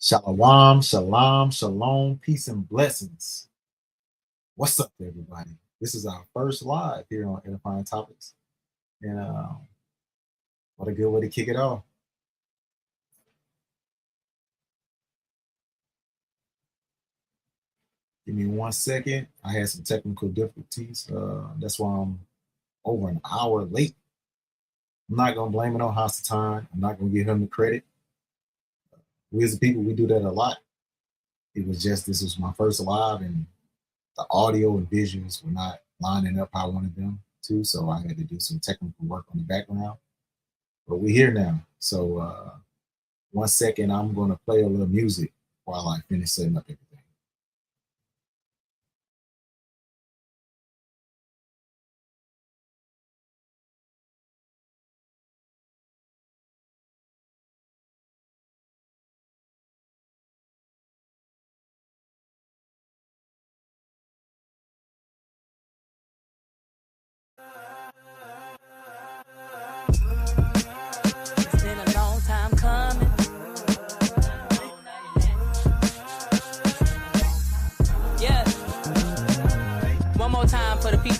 Shalom, shalom, shalom, peace and blessings. What's up, everybody? This is our first live here on Edifying Topics. And what a good way to kick it off. Give me 1 second. I had some technical difficulties. That's why I'm over an hour late. I'm not going to blame it on Hasatan. I'm not going to give him the credit. We as a people, we do that a lot. It was just, this was my first live and the audio and visuals were not lining up how I wanted them to. So I had to do some technical work on the background. But we're here now. So 1 second, I'm going to play a little music while I finish setting up everything.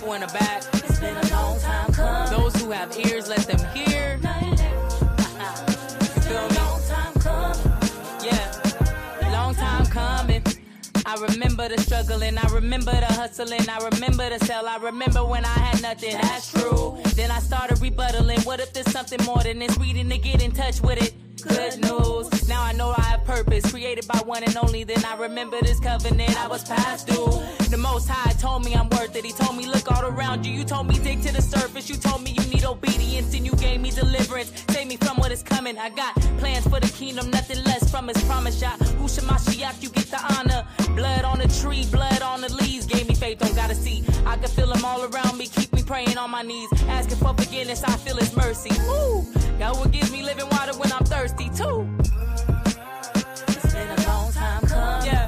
In the back. It's been a long time coming. Those who have ears, let them hear. You feel me? Long time coming. Yeah, long time coming. I remember the struggle and I remember the hustling. I remember the sell. I remember when I had nothing. That's true. Then I started rebuttaling. What if there's something more than this? Reading to get in touch with it. Good news. Now I know I have purpose, created by one and only. Then I remember this covenant I was past due. The Most High told me I'm worth it. He told me look all around you. You told me dig to the surface. You told me you need obedience and you gave me deliverance. Save me from what is coming. I got plans for the kingdom, nothing less from his promise. Who Shemashiach, you get the honor. Blood on the tree, blood on the leaves. Gave me faith, don't gotta see. I can feel them all around me. Keep me praying on my knees. Asking for forgiveness, I feel his mercy. Ooh, God will give me living water when I'm thirsty too. It's been a long time coming. Yeah,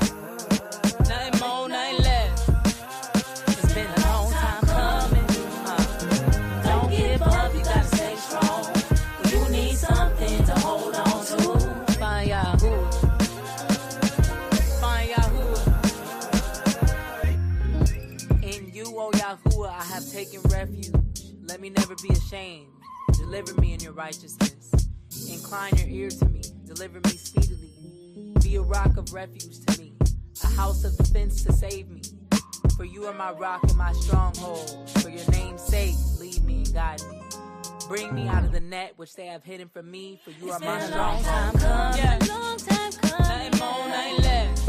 nothing more, nothing less. It's been a long time coming. Don't give up, you gotta stay strong. When you need something to hold on to. Find Yahoo. Find Yahoo. In you, oh Yahuwah, I have taken refuge. Let me never be ashamed. Deliver me in your righteousness. Incline your ear to me. Deliver me speedily. Be a rock of refuge to me. A house of defense to save me. For you are my rock and my stronghold. For your name's sake, lead me and guide me. Bring me out of the net which they have hidden from me. For you are my stronghold. Yeah. Long time coming. Nothing more, nothing less.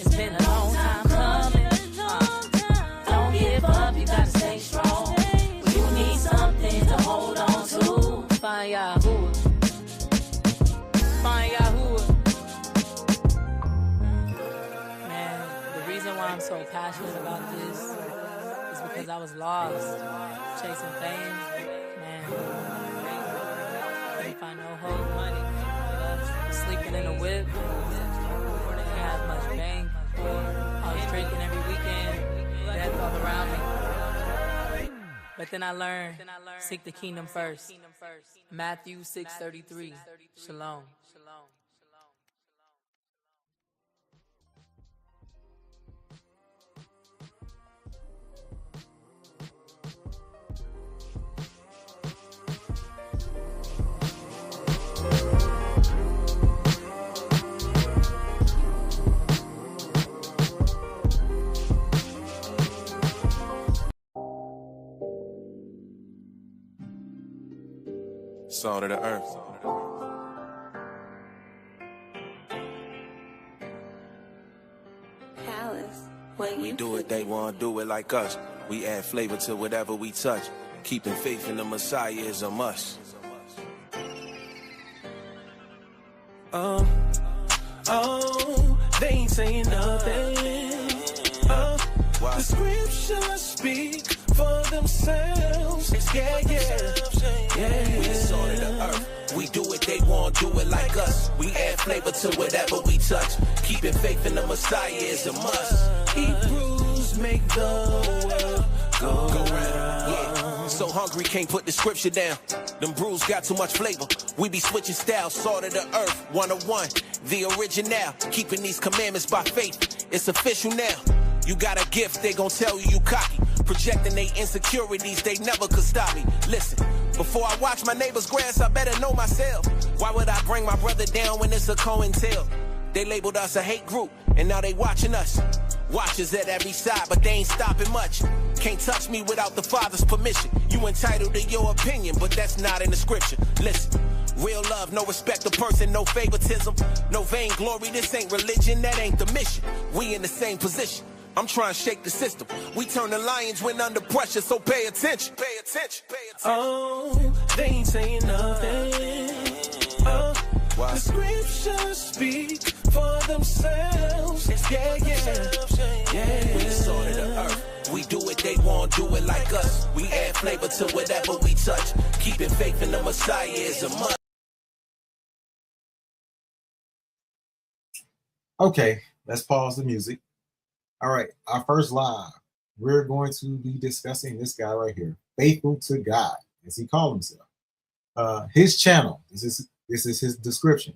It's been a long time coming. Don't give up, you gotta stay strong. When you need something to hold on to. Find Yahuwah. Find Yahuwah. Man, the reason why I'm so passionate about this is because I was lost, chasing fame. Man, couldn't find no hold money. Sleeping in a whip. Didn't have much bank. I was drinking every weekend. Death all around me. But then I learned, seek the kingdom first. Matthew 6:33. Shalom. Salt of the earth. We do it, they won't do it like us. We add flavor to whatever we touch. Keeping faith in the Messiah is a must. They ain't saying nothing. The scriptures speak for themselves. Yeah. We the salt of the earth. We do it, they won't do it like us. We add flavor to whatever we touch. Keeping faith in the Messiah is a must. Hebrews make the world go round. Yeah. So hungry, can't put the scripture down. Them brews got too much flavor. We be switching styles, salt of the earth, 101. The original, keeping these commandments by faith. It's official now. You got a gift, they gon' tell you cocky. Projecting they insecurities, they never could stop me. Listen, before I watch my neighbor's grass, I better know myself. Why would I bring my brother down when it's a Cohen tale? They labeled us a hate group, and now they watching us. Watchers at every side, but they ain't stopping much. Can't touch me without the Father's permission. You entitled to your opinion, but that's not in the scripture. Listen, real love, no respect of person, no favoritism, no vainglory. This ain't religion, that ain't the mission. We in the same position. I'm trying to shake the system. We turn the lions when under pressure, so pay attention. Pay attention. Pay attention. Oh, they ain't saying nothing. Why? The scriptures speak for themselves. Yeah. We the salt of the earth. We do it, they won't do it like us. We add flavor to whatever we touch. Keeping faith in the Messiah is a must. Okay, let's pause the music. All right, our first live, we're going to be discussing this guy right here, Faithful to God, as he called himself. His channel, this is his description.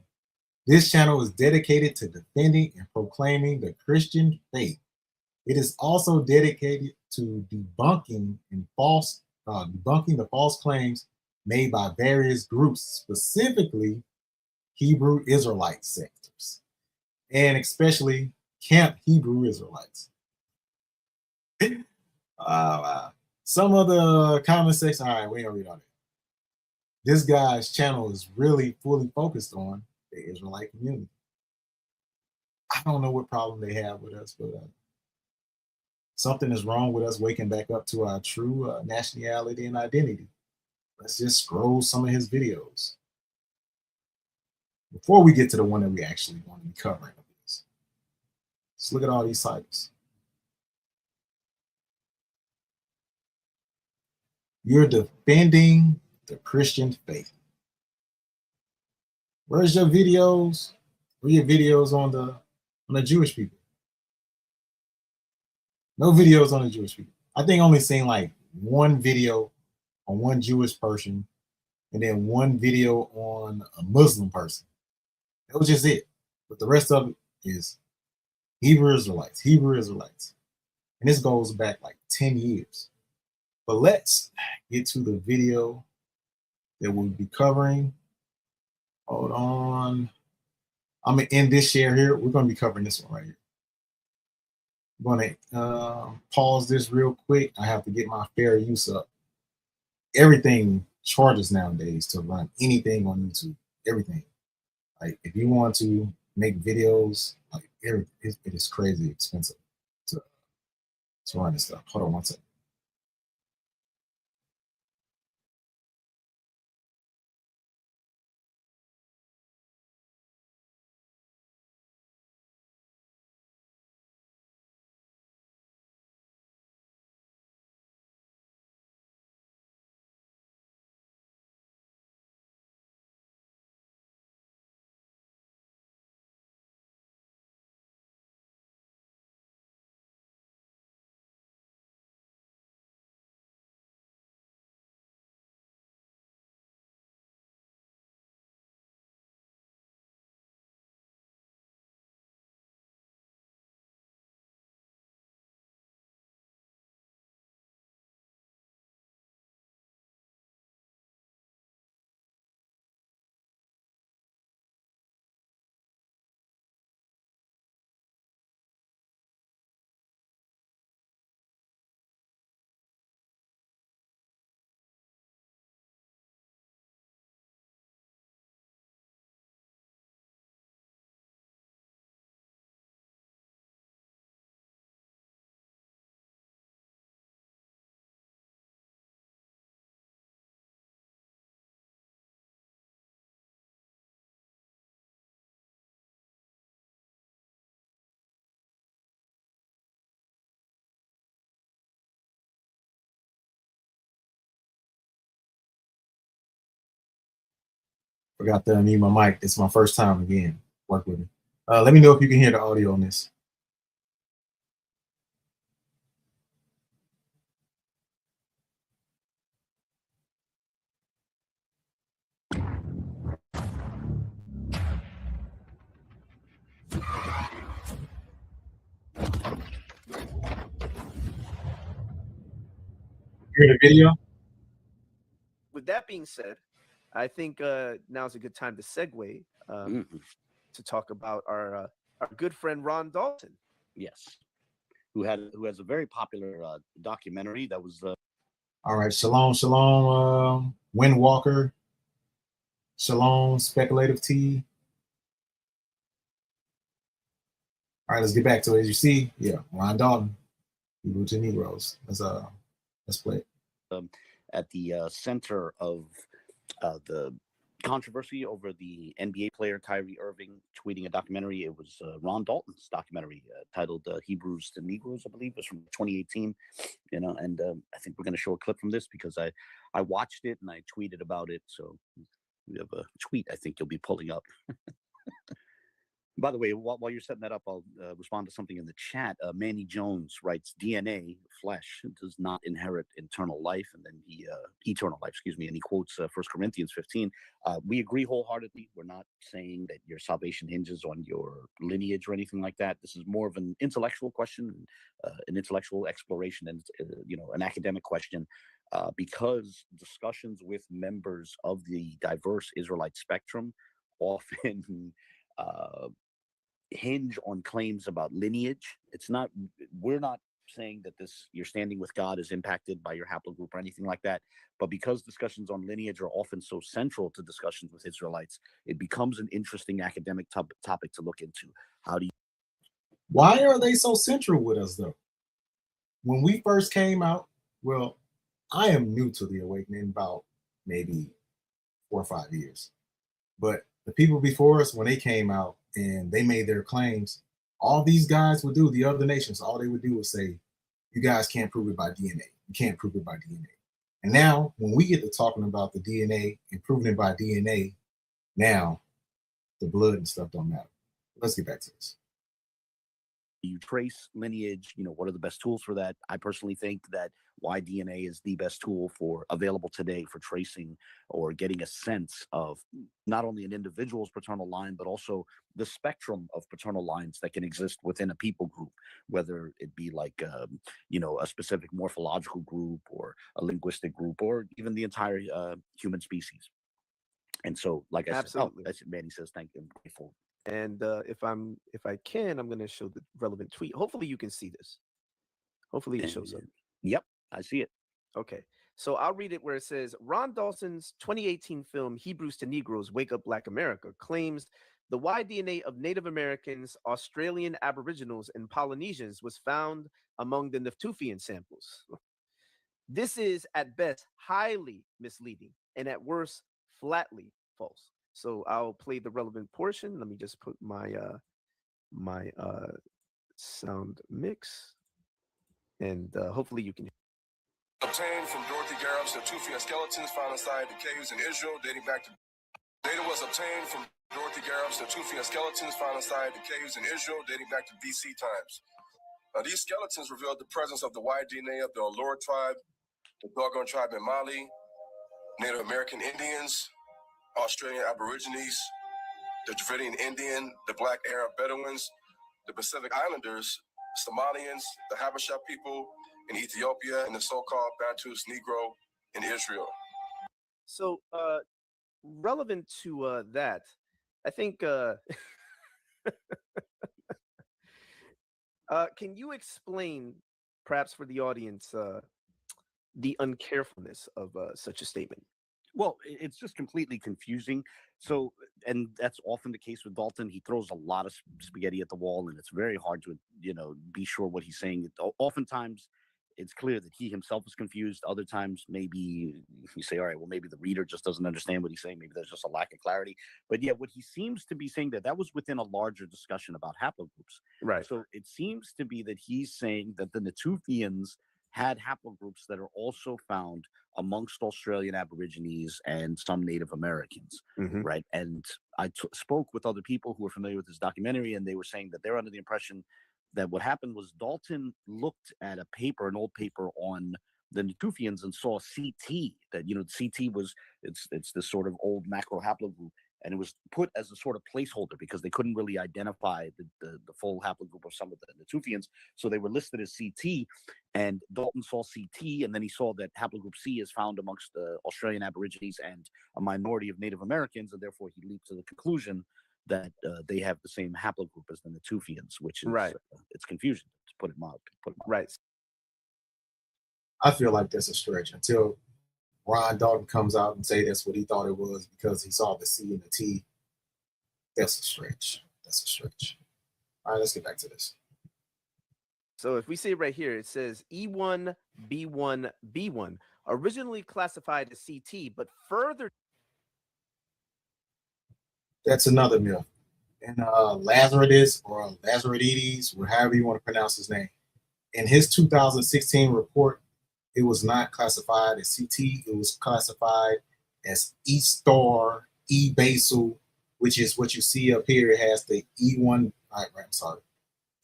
This channel is dedicated to defending and proclaiming the Christian faith. It is also dedicated to debunking the false claims made by various groups, specifically Hebrew Israelite sectors, and especially Camp Hebrew Israelites. Some of the comment section, all right, we ain't gonna read all that. This guy's channel is really fully focused on the Israelite community. I don't know what problem they have with us, but something is wrong with us waking back up to our true nationality and identity. Let's just scroll some of his videos before we get to the one that we actually want to be covering. Let's look at all these titles. You're defending the Christian faith. Where's your videos? Where are your videos on the Jewish people? No videos on the Jewish people. I think I only seen like one video on one Jewish person and then one video on a Muslim person. That was just it. But the rest of it is Hebrew Israelites. And this goes back like 10 years. But let's get to the video that we'll be covering. Hold on. I'm going to end this share here. We're going to be covering this one right here. I'm going to pause this real quick. I have to get my fair use up. Everything charges nowadays to run anything on YouTube. Everything. Like if you want to make videos, like it is crazy expensive to run this stuff. Hold on one second. Forgot to unmute my mic. It's my first time again work with it. Let me know if you can hear the audio on this. hear the video? With that being said, I think now's a good time to segue to talk about our good friend Ron Dalton. Yes, who has a very popular documentary that was. All right, shalom, Windwalker, shalom, speculative T. All right, let's get back to it. As you see, yeah, Ron Dalton, Hebrew to Negroes. Let's play it. At the center of the controversy over the NBA player Kyrie Irving tweeting a documentary. It was Ron Dalton's documentary titled "Hebrews to Negroes," I believe. It was from 2018. And I think we're going to show a clip from this because I watched it and I tweeted about it. So we have a tweet I think you'll be pulling up. By the way, while you're setting that up, I'll respond to something in the chat. Manny Jones writes, DNA, flesh, does not inherit eternal life, and then eternal life, and he quotes 1 Corinthians 15. We agree wholeheartedly. We're not saying that your salvation hinges on your lineage or anything like that. This is more of an intellectual question, an intellectual exploration, and an academic question, because discussions with members of the diverse Israelite spectrum often hinge on claims about lineage. We're not saying that you're standing with God is impacted by your haplogroup or anything like that, but because discussions on lineage are often so central to discussions with Israelites, it becomes an interesting academic topic to look into. Why are they so central with us though? When we first came out, well, I am new to the awakening, about maybe 4 or 5 years, but the people before us, when they came out and they made their claims, all these guys would do, the other nations, all they would do was say, you guys can't prove it by DNA. You can't prove it by DNA. And now when we get to talking about the DNA and proving it by DNA, now the blood and stuff don't matter. Let's get back to this. You trace lineage, what are the best tools for that? I personally think that Y-DNA is the best tool available today for tracing or getting a sense of not only an individual's paternal line, but also the spectrum of paternal lines that can exist within a people group, whether it be like, a specific morphological group or a linguistic group, or even the entire human species. And so, like I said, that's what Manny says, thank you, I'm grateful. And if I can, I'm going to show the relevant tweet. Hopefully you can see this. Hopefully it shows up. Yep, I see it. Okay. So I'll read it where it says, Ron Dalton's 2018 film, Hebrews to Negroes, Wake Up Black America, claims the Y-DNA of Native Americans, Australian Aboriginals, and Polynesians was found among the Natufian samples. This is at best highly misleading and at worst flatly false. So I'll play the relevant portion. Let me just put my sound mix, and hopefully you can. Obtained from Dorothy Garrett's Natufian skeletons found inside the caves in Israel, dating back to. Data was obtained from Dorothy Garrett's Natufian skeletons found inside the caves in Israel, dating back to BC times. These skeletons revealed the presence of the Y-DNA of the Alor tribe, the Dogon tribe in Mali, Native American Indians, Australian Aborigines, the Dravidian Indian, the Black Arab Bedouins, the Pacific Islanders, Somalians, the Habesha people in Ethiopia, and the so-called Bantus Negro in Israel. So, relevant to that, I think, can you explain, perhaps for the audience, the uncarefulness of such a statement? Well, it's just completely confusing. So, and that's often the case with Dalton. He throws a lot of spaghetti at the wall, and it's very hard to, be sure what he's saying. Oftentimes, it's clear that he himself is confused. Other times, maybe you say, all right, well, maybe the reader just doesn't understand what he's saying. Maybe there's just a lack of clarity. But yeah, what he seems to be saying that was within a larger discussion about haplogroups. Right. So it seems to be that he's saying that the Natufians had haplogroups that are also found amongst Australian Aborigines and some Native Americans, right? And I spoke with other people who were familiar with this documentary, and they were saying that they're under the impression that what happened was Dalton looked at an old paper on the Natufians and saw CT, that, CT was, it's this sort of old macro haplogroup. and it was put as a sort of placeholder because they couldn't really identify the full haplogroup of some of the Natufians, so they were listed as CT. And Dalton saw CT, and then he saw that haplogroup C is found amongst the Australian Aborigines and a minority of Native Americans, and therefore he leaped to the conclusion that they have the same haplogroup as the Natufians, which is Right. It's confusion, to put it mild. Right. I feel like that's a stretch until Ron Dalton comes out and say that's what he thought it was because he saw the C and the T. That's a stretch. That's a stretch. All right, let's get back to this. So if we see it right here, it says E1B1B1, originally classified as CT, but further. That's another myth. And Lazaridis or Lazaridis, or however you want to pronounce his name, in his 2016 report, it was not classified as CT. It was classified as E-star, E-basal, which is what you see up here. It has the E1,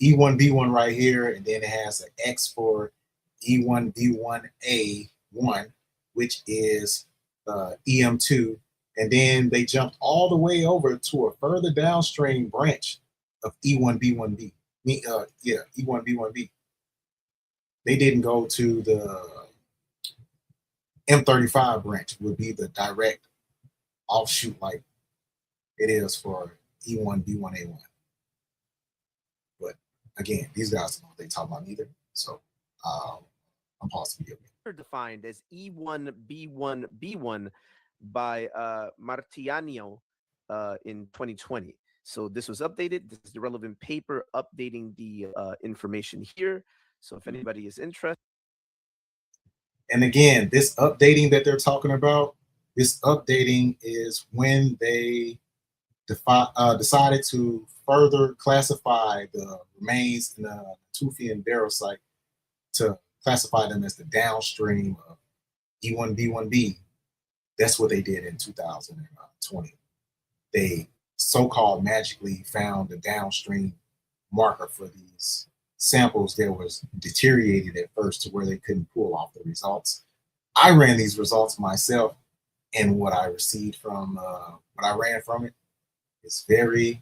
E1B1 right here, and then it has an X for E1B1A1, which is EM2. And then they jumped all the way over to a further downstream branch of E1B1B. E1B1B. They didn't go to the M35 branch, would be the direct offshoot like it is for E1B1A1. But again, these guys don't know what they talk about either. So I'm pausing here. Defined as E1B1B1 by Martiano in 2020. So this was updated. This is the relevant paper updating the information here. So if anybody is interested. And again, this updating that they're talking about, this updating is when they decided to further classify the remains in the Natufian burial site to classify them as the downstream of E1B1B. That's what they did in 2020. They so-called magically found the downstream marker for these samples that was deteriorated at first to where they couldn't pull off the results. I ran these results myself, and what I received from what I ran from it is very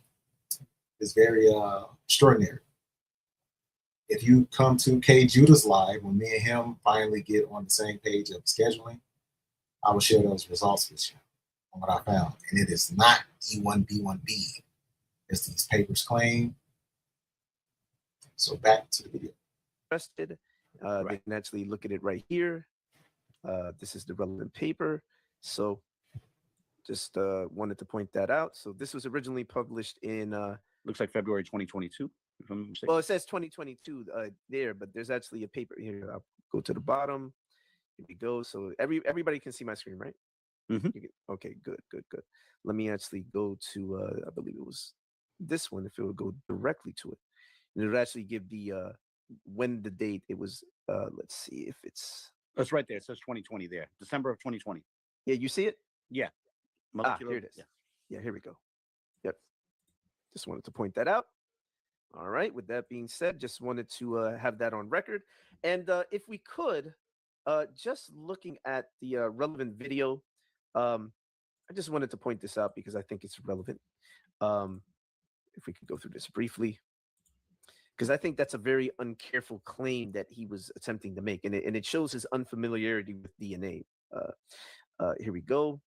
extraordinary. If you come to K Judah's live, when me and him finally get on the same page of scheduling, I will share those results with you on what I found. And it is not E1B1B, as these papers claim. So back to the video. Interested, they can actually look at it right here. This is the relevant paper. So just wanted to point that out. So this was originally published in looks like February 2022. Well, it says 2022 there, but there's actually a paper here. I'll go to the bottom. Here we go. So everybody can see my screen, right? Mm-hmm. Okay, good. Let me actually go to I believe it was this one. If it would go directly to it, and it would actually give the when the date it was. Let's see if it's. That's right there. It says 2020 there, December of 2020. Yeah, you see it? Yeah. Here it is. Yeah, here we go. Yep. Just wanted to point that out. All right. With that being said, just wanted to have that on record. And if we could, just looking at the relevant video, I just wanted to point this out because I think it's relevant. If we could go through this briefly, because I think that's a very uncareful claim that he was attempting to make, and it shows his unfamiliarity with DNA. Here we go.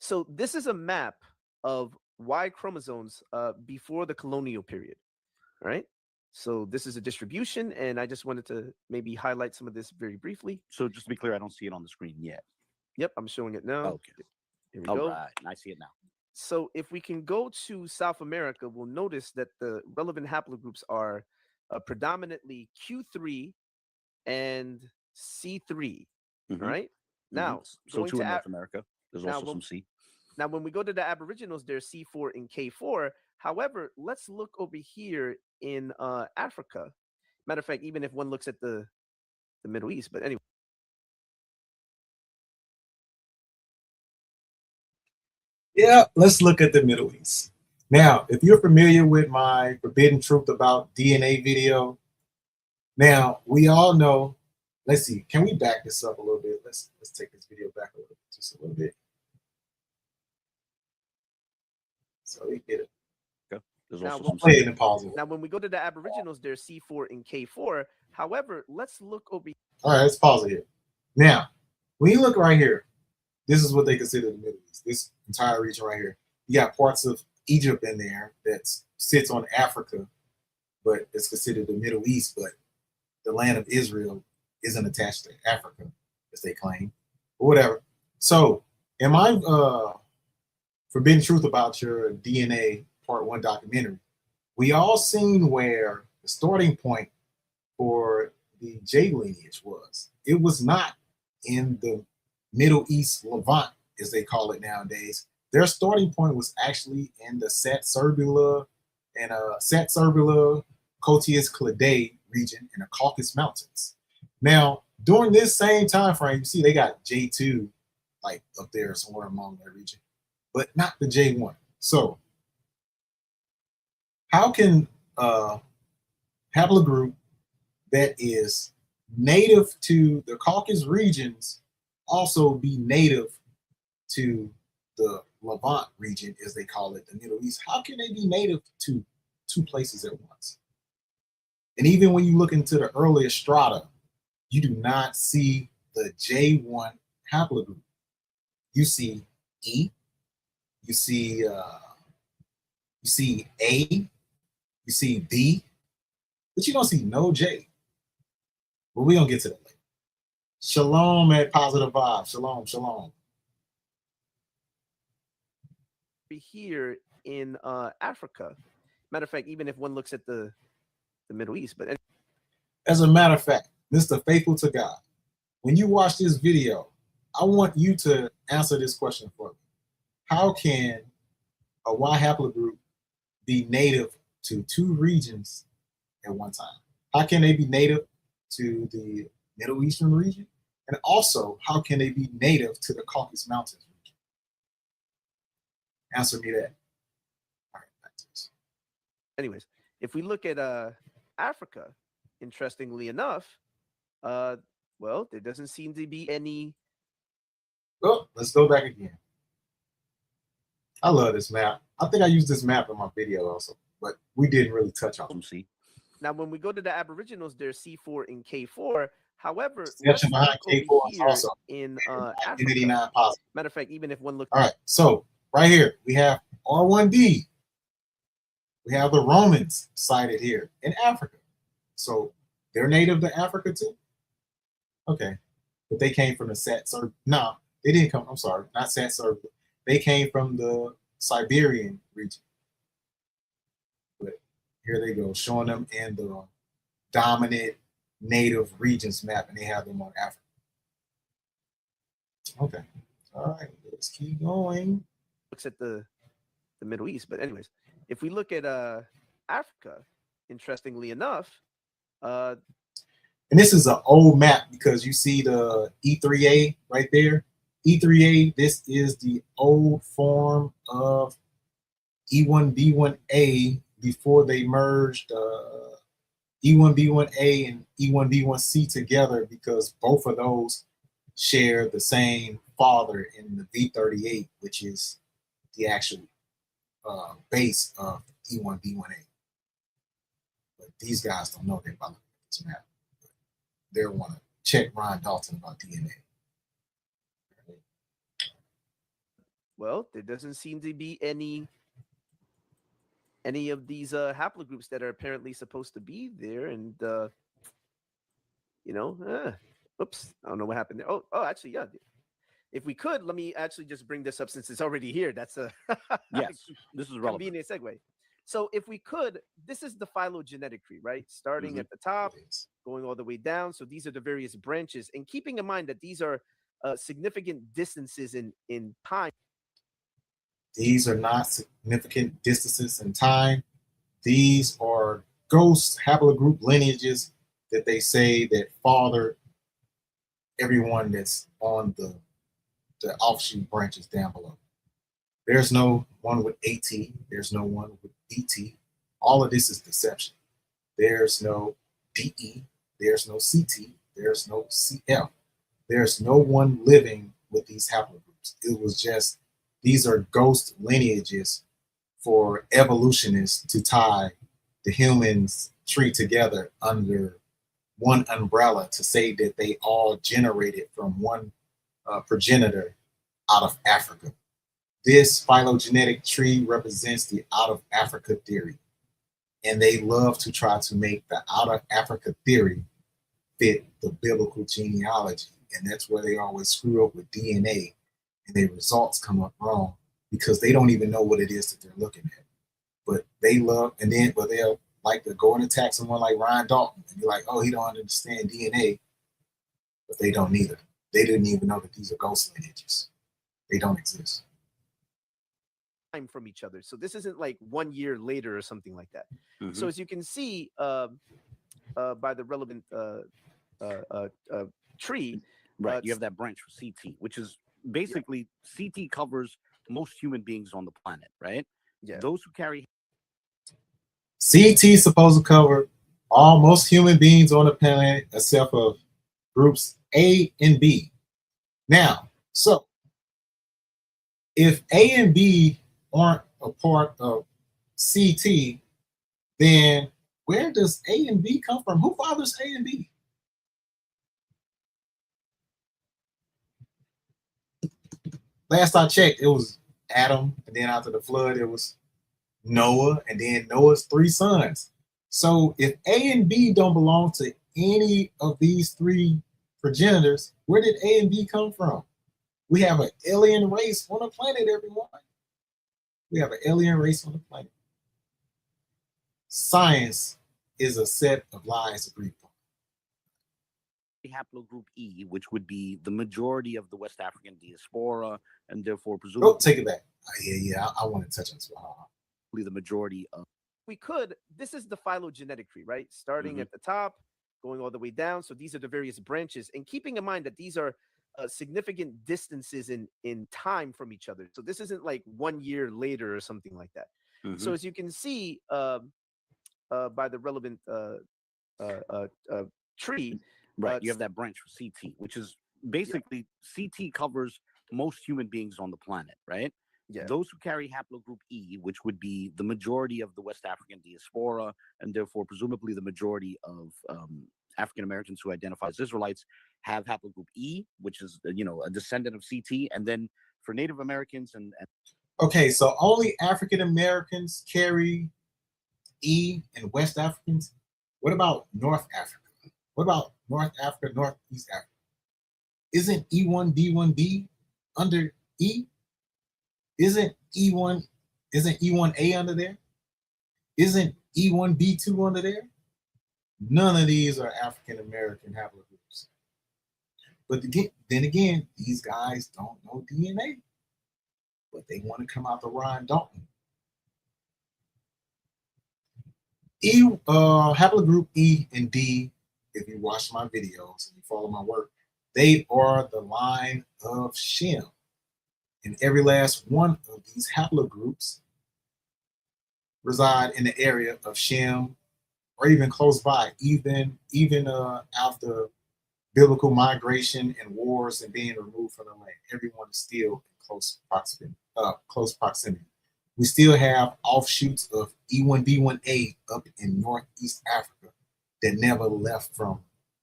So this is a map of Y chromosomes before the colonial period. All right. So this is a distribution, and I just wanted to maybe highlight some of this very briefly. So just to be clear, I don't see it on the screen yet. Yep, I'm showing it now. Okay. Here we go. Right. I see it now. So if we can go to South America, we'll notice that the relevant haplogroups are predominantly Q3 and C3. Mm-hmm. All right. Now, so too in North America, there's also some C. Now, when we go to the Aboriginals, there's C4 and K4. However, let's look over here in Africa. Matter of fact, even if one looks at the Middle East, but anyway. Yeah, let's look at the Middle East. Now, if you're familiar with my Forbidden Truth about DNA video, now we all know, let's see, can we back this up a little bit? Let's take this video back a little bit, just a little bit. So we get it. There's Now, also we'll some Play it in pause. Now, when we go to the Aboriginals, there's C4 and K4. However, let's look over. All right, let's pause it here. Now, when you look right here, this is what they consider the Middle East. This entire region right here. You got parts of Egypt in there that sits on Africa, but it's considered the Middle East. But the land of Israel isn't attached to Africa, as they claim, or whatever. So, am I forbidden truth about your DNA Part 1 documentary? We all seen where the starting point for the J-Lineage was. It was not in the Middle East Levant, as they call it nowadays. Their starting point was actually in the Sat-Serbula and Sat-Serbula, Caucasus Clade region in the Caucasus Mountains. Now, during this same time frame, you see they got J2 like up there somewhere among that region, but not the J1. So how can haplogroup that is native to the Caucasus regions also be native to the Levant region, as they call it, the Middle East? How can they be native to two places at once? And even when you look into the earlier strata, you do not see the J1 haplogroup. You see E, you see A, you see B, but you don't see no J. But we're gonna get to that later. Shalom at Positive Vibe. Shalom, shalom. Here in Africa. Matter of fact, even if one looks at the Middle East, but as a matter of fact, Mr. Faithful to God, when you watch this video, I want you to answer this question for me. How can a Y haplogroup be native to two regions at one time? How can they be native to the Middle Eastern region? And also, how can they be native to the Caucasus Mountains region? Answer me that. All right, back to this. Anyways, if we look at Africa, interestingly enough, well, there doesn't seem to be any. Oh, let's go back again. I love this map. I think I used this map in my video also, but we didn't really touch on it. Now, when we go to the Aboriginals, there's C4 and K4. However, section behind K4 is also in Africa. Matter of fact, even if one looks. All right, so right here we have R1D. We have the Romans cited here in Africa. So they're native to Africa too? Okay. But they came from the Sat-Serbia. No, they didn't come. I'm sorry, not Sat-Serbia. They came from the Siberian region. But here they go, showing them in the dominant native regions map, and they have them on Africa. Okay. All right, let's keep going. Looks at the Middle East. But anyways, if we look at Africa, interestingly enough, and this is an old map because you see the E3A right there. E3A, this is the old form of E1B1A before they merged E1B1A and E1B1C together, because both of those share the same father in the V38, which is the actual base of E1B1A. But these guys don't know that about this map. They want to check Ron Dalton about DNA. Well, there doesn't seem to be any of these haplogroups that are apparently supposed to be there, and oops, I don't know what happened there. Oh, actually, yeah. If we could, let me actually just bring this up since it's already here. That's a yes, this is relevant. Convenient segue. So if we could, this is the phylogenetic tree, right? Starting at the top, going all the way down. So these are the various branches, and keeping in mind that these are significant distances in time. These are not significant distances in time. These are ghost haplogroup lineages that they say that fathered everyone that's on the offshoot branches down below. There's no one with AT. There's no one with BT. All of this is deception. There's no DE. There's no CT. There's no CF. There's no one living with these haplogroups. It was just, these are ghost lineages for evolutionists to tie the humans tree together under one umbrella to say that they all generated from one progenitor out of Africa. This phylogenetic tree represents the out of Africa theory. And they love to try to make the out of Africa theory fit the biblical genealogy. And that's where they always screw up with DNA and their results come up wrong because they don't even know what it is that they're looking at. But they love, and then, but they'll like to go and attack someone like Ryan Dalton and be like, oh, he don't understand DNA. But they don't either. They didn't even know that these are ghost lineages. They don't exist. From each other. So this isn't like 1 year later or something like that. So as you can see by the relevant tree, right? You have that branch for CT, which is basically CT covers most human beings on the planet, right? Yeah. Those who carry CT is supposed to cover most human beings on the planet except for groups A and B. Now, so if A and B aren't a part of CT, then where does A and B come from? Who fathers A and B? Last I checked, it was Adam, and then after the flood, it was Noah, and then Noah's 3 sons. So if A and B don't belong to any of these 3 progenitors, where did A and B come from? We have an alien race on the planet, everyone. We have an alien race on the planet. Science is a set of lies agreed upon. haplogroup E, which would be the majority of the West African diaspora, and therefore presumably take it back. I want to touch on this. The majority of. We could. This is the phylogenetic tree, right? Starting at the top, going all the way down. So these are the various branches, and keeping in mind that these are significant distances in time from each other. So this isn't like 1 year later or something like that. So as you can see by the relevant tree, right? You have that branch for CT, which is basically CT covers most human beings on the planet, right? Yeah. Those who carry haplogroup E, which would be the majority of the West African diaspora, and therefore presumably the majority of African Americans who identify as Israelites, have haplogroup E, which is a descendant of CT, and then for Native Americans and okay, so only African Americans carry E, and West Africans. What about North Africa? What about North Africa, Northeast Africa? Isn't E1B1B under E? Isn't E1A under there? Isn't E1B2 under there? None of these are African American haplogroups. But then again, these guys don't know DNA, but they want to come out the Ryan Dalton. Haplogroup E and D, if you watch my videos and you follow my work, they are the line of Shem. And every last one of these haplogroups reside in the area of Shem, or even close by, even after biblical migration and wars and being removed from the land. Everyone is still in close proximity. We still have offshoots of E1B1A up in Northeast Africa that never left from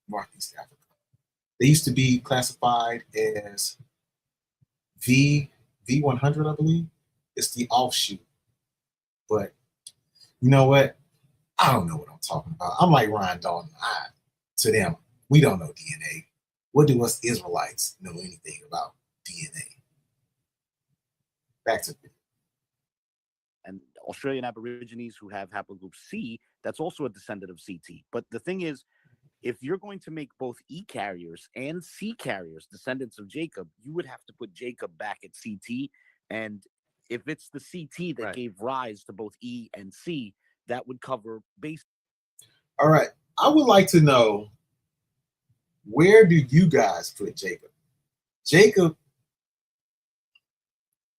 Northeast Africa. They used to be classified as V100, I believe. It's the offshoot. But you know what? I don't know what I'm talking about. I'm like Ryan Dalton. To them, we don't know DNA. What do us Israelites know anything about DNA? Back to it. And Australian Aborigines who have haplogroup C, that's also a descendant of CT. But the thing is, if you're going to make both E carriers and C carriers descendants of Jacob, you would have to put Jacob back at CT. And if it's the CT that gave rise to both E and C, that would cover base. All right. I would like to know, where do you guys put Jacob? Jacob.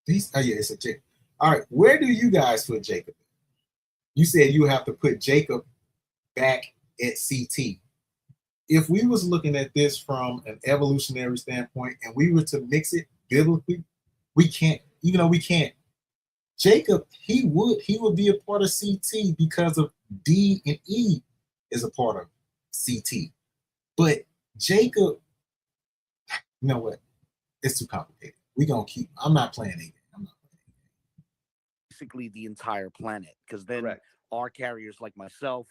It's a Jacob. All right. Where do you guys put Jacob? You said you have to put Jacob back at CT. If we was looking at this from an evolutionary standpoint and we were to mix it biblically, we can't, even though we can't Jacob, he would be a part of CT because of D and E is a part of CT. But Jacob, you know what? It's too complicated. I'm not playing it. Basically the entire planet, because then our carriers like myself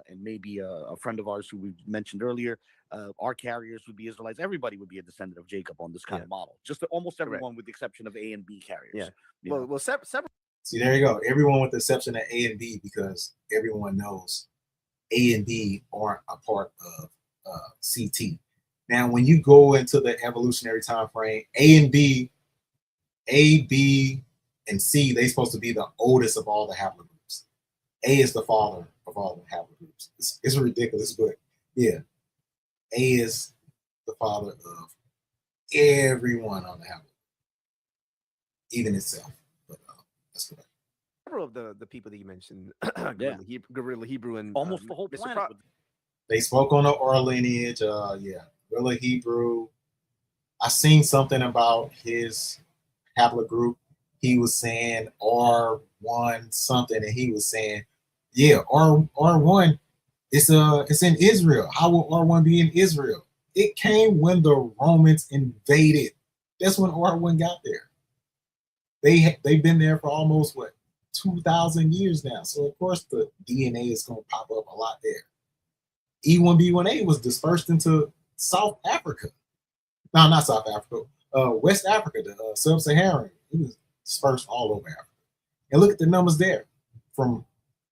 and maybe a friend of ours who we mentioned earlier, our carriers would be Israelites. Everybody would be a descendant of Jacob on this kind of model. Just almost everyone with the exception of A and B carriers. Yeah. Well, separate. See, there you go. Everyone with the exception of A and B, because everyone knows A and B aren't a part of CT. Now, when you go into the evolutionary time frame, A, B, and C, they're supposed to be the oldest of all the haplogroups. A is the father of all the haplogroups. It's ridiculous, but yeah, A is the father of everyone on the haplogroup, even itself. But that's correct. Several of the people that you mentioned, Gorilla Hebrew, and almost the whole planet. They spoke on the oral lineage. Gorilla Hebrew. I seen something about his haplogroup. He was saying R1 something, and he was saying, yeah, R1, it's in Israel. How will R1 be in Israel? It came when the Romans invaded. That's when R1 got there. They've been there for almost 2,000 years now. So of course the DNA is going to pop up a lot there. E1B1A was dispersed into South Africa. No, not South Africa. West Africa, the sub-Saharan. It was dispersed all over Africa. And look at the numbers there from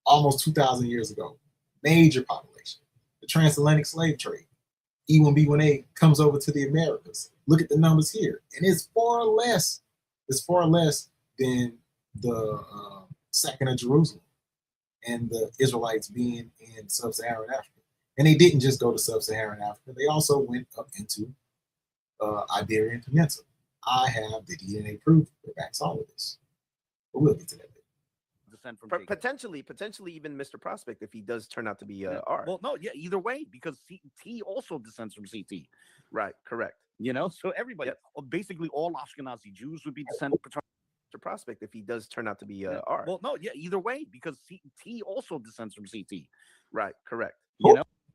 almost 2,000 years ago. Major population. The transatlantic slave trade. E1B1A comes over to the Americas. Look at the numbers here. And it's far less than the sacking of Jerusalem and the Israelites being in sub-Saharan Africa. And they didn't just go to sub-Saharan Africa. They also went up into Iberian Peninsula. I have the DNA proof that backs all of this. But we'll get to that. Potentially even Mr. Prospect, if he does turn out to be R. Well, no, either way, because T also descends from CT. Right, correct. So everybody, basically all Ashkenazi Jews would be descended from Mr. Prospect if he does turn out to be R. Well, no, either way, because T also descends from CT. Right, correct.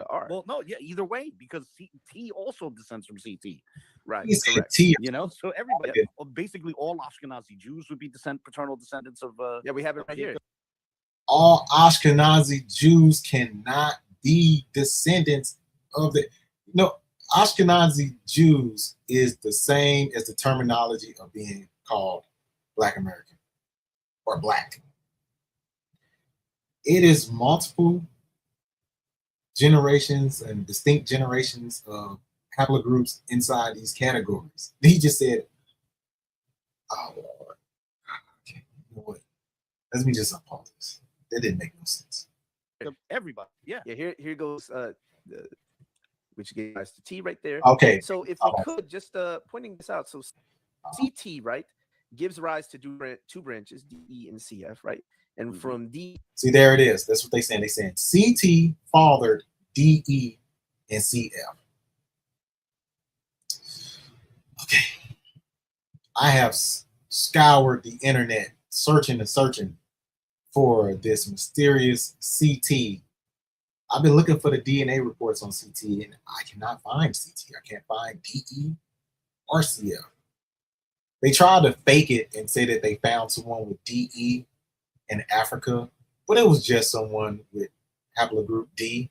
R. Well, no, either way, because T also descends from CT. Right, correct. So everybody, basically all Ashkenazi Jews would be paternal descendants of. We have it right here. All Ashkenazi Jews cannot be descendants of the. No, Ashkenazi Jews is the same as the terminology of being called Black American or Black. It is multiple generations and distinct generations of haplogroups inside these categories. He just said, "Oh Lord, okay, you know what? Let me just unpause this. That didn't make no sense." Everybody, Here goes. Which gives rise to T right there. Okay. So if we could just pointing this out, so CT right gives rise to two branches, DE and CF, right? And from D. See, there it is. That's what they're saying. They're saying CT fathered DE and CF. Okay. I have scoured the internet searching for this mysterious CT. I've been looking for the DNA reports on CT and I cannot find CT. I can't find DE or CF. They tried to fake it and say that they found someone with DE in Africa, but it was just someone with haplogroup D,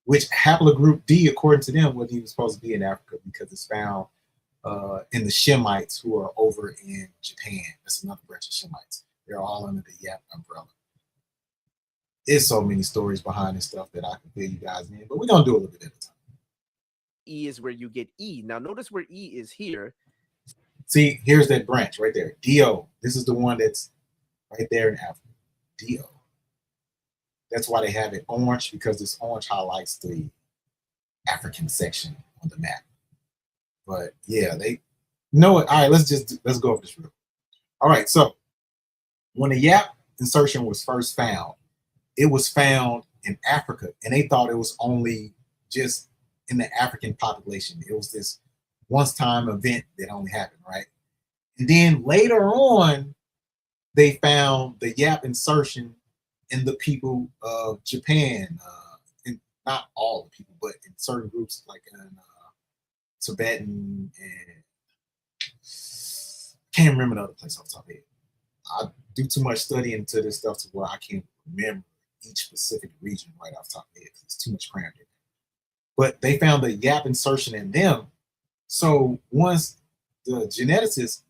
which haplogroup D, according to them, wasn't even supposed to be in Africa because it's found in the Shemites who are over in Japan. That's another branch of Shemites. They're all under the Yap umbrella. There's so many stories behind this stuff that I can fill you guys in, but we're going to do a little bit at a time. E is where you get E. Now, notice where E is here. See, here's that branch right there. DO. This is the one that's right there in Africa. DO. That's why they have it orange, because this orange highlights the African section on the map. But yeah, they know it. All right, let's go over this real. All right, so when the Yap insertion was first found, it was found in Africa, and they thought it was only just in the African population. It was this once-time event that only happened, right? And then later on, they found the YAP insertion in the people of Japan, in not all the people, but in certain groups like in Tibetan and can't remember the other place off the top of my head. I do too much study into this stuff to where I can't remember each specific region right off the top of my head. It's too much crammed in. But they found the YAP insertion in them. So once the geneticists,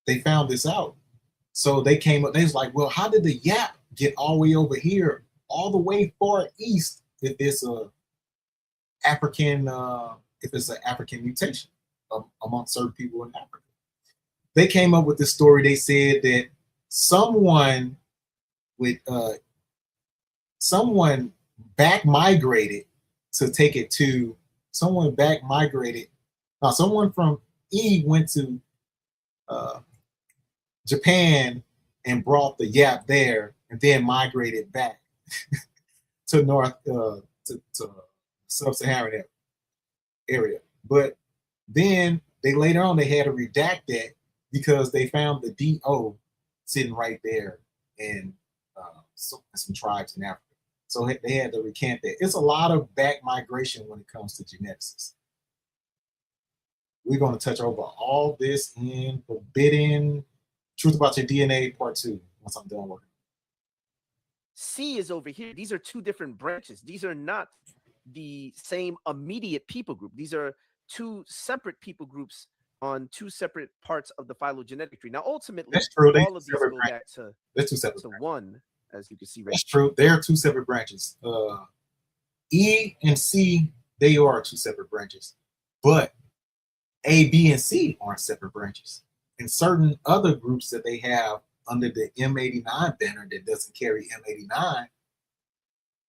they found this out. So they came up, they was like, well, how did the YAP get all the way over here, all the way far east if it's a African, if it's an African mutation among certain people in Africa? They came up with this story. They said that someone back migrated to take it to someone from E went to Japan and brought the YAP there and then migrated back to North to sub-Saharan area. But then they later on they had to redact that because they found the DO sitting right there in some tribes in Africa. So they had to recant that. It's a lot of back migration when it comes to geneticists. We're going to touch over all this in Forbidden Truth About Your DNA Part 2 once I'm done working. C is over here. These are two different branches. These are not the same immediate people group. These are two separate people groups on two separate parts of the phylogenetic tree. Now, ultimately, that's true. All of these go back to, two separate to one, as you can see right. That's true. They are two separate branches. E and C, they are two separate branches. But A, B, and C aren't separate branches. And certain other groups that they have under the M89 banner that doesn't carry M89,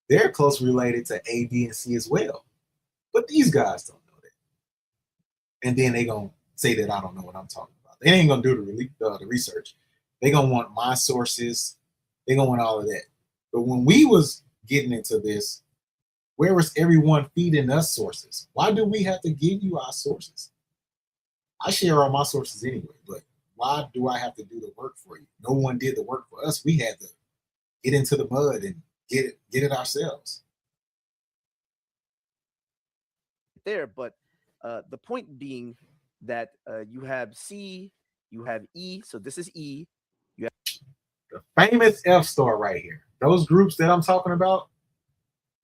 they're closely related to A, B, and C as well. But these guys don't know that. And then they're going to say that I don't know what I'm talking about. They ain't going to do the research. They're going to want my sources. They're going to want all of that. But when we was getting into this, where was everyone feeding us sources? Why do we have to give you our sources? I share all my sources anyway, but why do I have to do the work for you? No one did the work for us. We had to get into the mud and get it ourselves. There, but the point being that you have C, you have E, so this is E. You have the famous F star right here. Those groups that I'm talking about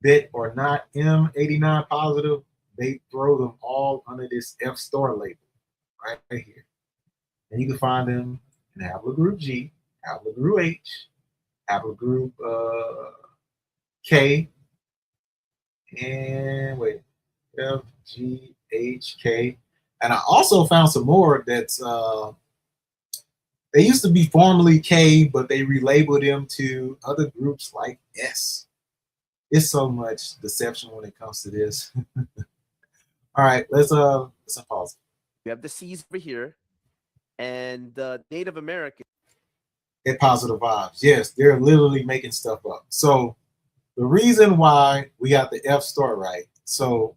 that are not M89 positive, they throw them all under this F star label right here. And you can find them in haplogroup G, haplogroup H, haplogroup K, and wait, F, G, H, K. And I also found some more that's they used to be formerly K, but they relabeled them to other groups like S. It's so much deception when it comes to this. All right, let's pause. You have the C's over here, and the Native American. Get positive vibes. Yes, they're literally making stuff up. So the reason why we got the F star right. So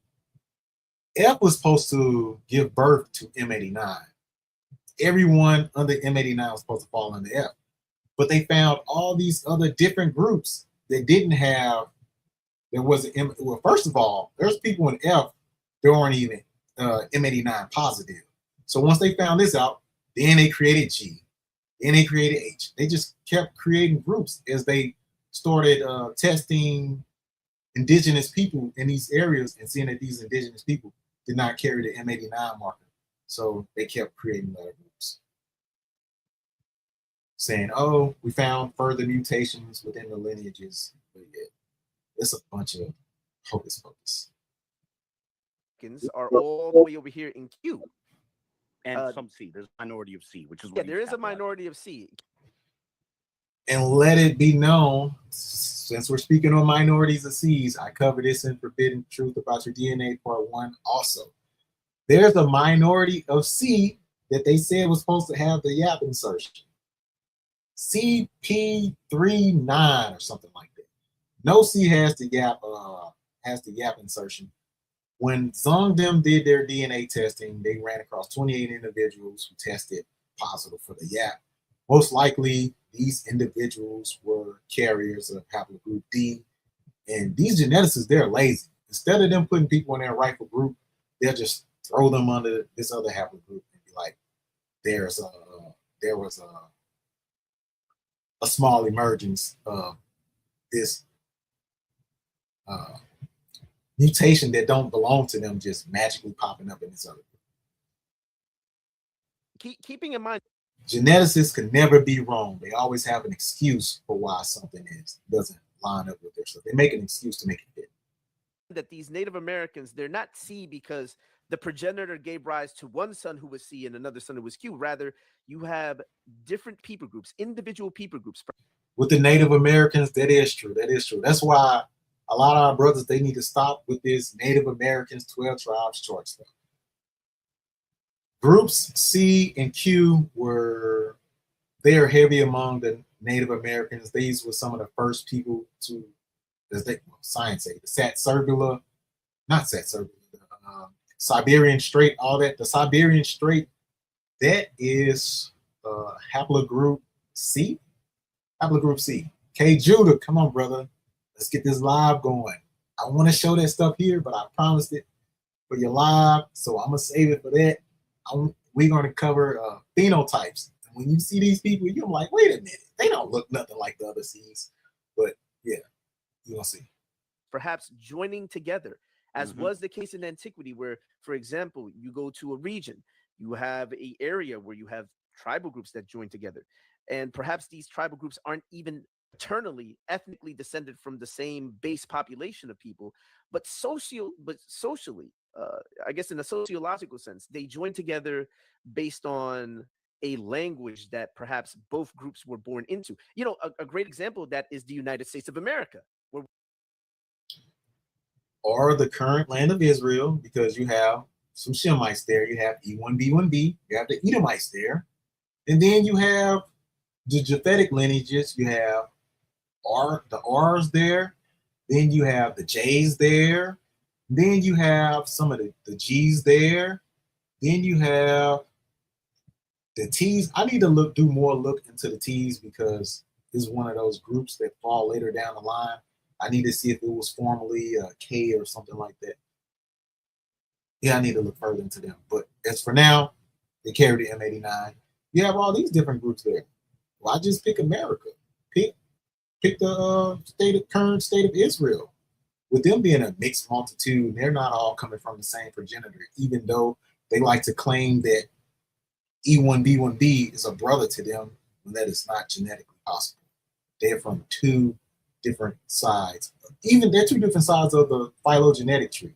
F was supposed to give birth to M89. Everyone under M89 was supposed to fall under F. But they found all these other different groups that didn't have, there wasn't, well, first of all, there's people in F that aren't even M89 positive. So once they found this out, then they created G, then they created H. They just kept creating groups as they started testing indigenous people in these areas and seeing that these indigenous people did not carry the M89 marker. So they kept creating other groups. Saying, oh, we found further mutations within the lineages. But yeah, it's a bunch of hocus pocus. Are all the way over here in Q. And some C. There's a minority of C, which is yeah, there is a minority of C. And let it be known, since we're speaking on minorities of C's, I cover this in Forbidden Truth About Your DNA Part 1 also. There's a minority of C that they said was supposed to have the YAP insertion. CP39 or something like that. No C has the YAP insertion. When Zongdem did their DNA testing, they ran across 28 individuals who tested positive for the YAP. most likely these individuals were carriers of haplogroup D. And these geneticists, they're lazy. Instead of them putting people in their rightful group, they'll just throw them under this other haplogroup and be like, there was a small emergence of this mutation that don't belong to them just magically popping up in this other group. Keeping in mind, geneticists can never be wrong. They always have an excuse for why something doesn't line up with their stuff. They make an excuse to make it fit. That these Native Americans, they're not C because the progenitor gave rise to one son who was C and another son who was Q. Rather, you have different people groups, individual people groups. With the Native Americans, that is true. That is true. That's why a lot of our brothers, they need to stop with this Native Americans 12 tribes chart stuff. Groups C and Q they are heavy among the Native Americans. These were some of the first people to, as they science say, the Siberian Strait, all that. The Siberian Strait, that is haplogroup C. Haplogroup C. K Judah, come on, brother. Let's get this live going. I want to show that stuff here, but I promised it for your live, so I'm gonna save it for that. We're gonna cover phenotypes. And when you see these people, you're like, wait a minute, they don't look nothing like the other C's. But yeah, you're gonna see. Perhaps joining together, as was the case in antiquity, where, for example, you go to a region, you have an area where you have tribal groups that join together. And perhaps these tribal groups aren't even paternally, ethnically descended from the same base population of people, but socially, I guess in a sociological sense, they join together based on a language that perhaps both groups were born into. You know, a great example of that is the United States of America. Or the current land of Israel, because you have some Shemites there. You have E1B1B, you have the Edomites there. And then you have the Japhetic lineages, you have the R's there, then you have the J's there, then you have some of the G's there, then you have the T's. I need to do more look into the T's because this is one of those groups that fall later down the line. I need to see if it was formerly K or something like that. Yeah, I need to look further into them. But as for now, they carry the M89. You have all these different groups there. Why just pick America? Pick the current state of Israel. With them being a mixed multitude, they're not all coming from the same progenitor, even though they like to claim that E1B1B is a brother to them, when that is not genetically possible. They're from two different sides. Even they're two different sides of the phylogenetic tree.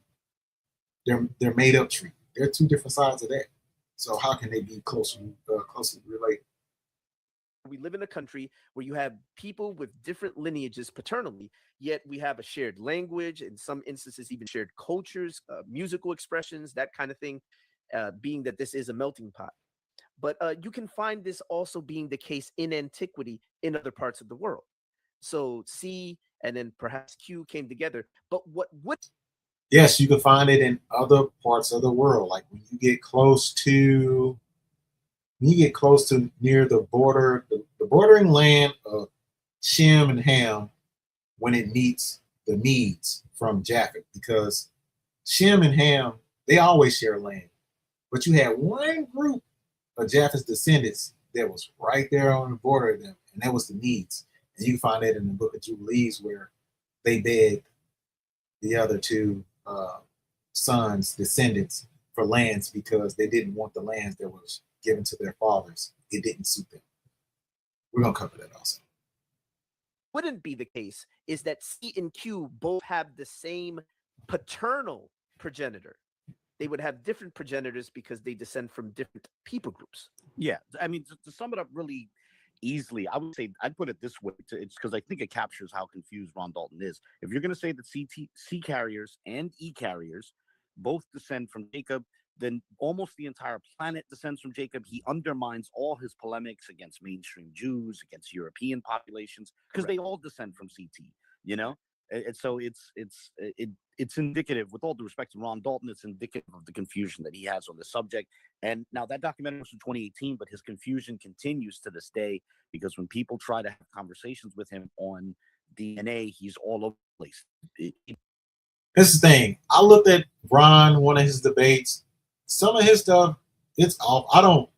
They're made up tree. They're two different sides of that. So how can they be closely related? We live in a country where you have people with different lineages paternally, yet we have a shared language, in some instances even shared cultures, musical expressions, that kind of thing, being that this is a melting pot. But you can find this also being the case in antiquity in other parts of the world. So C and then perhaps Q came together. But what would... Yes, you can find it in other parts of the world. Like when you get close to near the border, the bordering land of Shem and Ham, when it meets the Medes from Japheth, because Shem and Ham, they always share land. But you had one group of Japheth's descendants that was right there on the border of them, and that was the Medes. And you can find that in the book of Jubilees, where they begged the other two sons, descendants, for lands because they didn't want the lands that was given to their fathers. It didn't suit them. We're going to cover that also. Wouldn't be the case is that C and Q both have the same paternal progenitor. They would have different progenitors because they descend from different people groups. Yeah, I mean, to sum it up really easily, I would say I'd put it this way. It's because I think it captures how confused Ron Dalton is. If you're going to say that C carriers and E carriers both descend from Jacob, then almost the entire planet descends from Jacob. He undermines all his polemics against mainstream Jews, against European populations, because they all descend from CT, you know? And so it's indicative, with all due respect to Ron Dalton, it's indicative of the confusion that he has on the subject. And now that documentary was from 2018, but his confusion continues to this day, because when people try to have conversations with him on DNA, he's all over the place. This is the thing. I looked at Ron, one of his debates. Some of his stuff, it's off.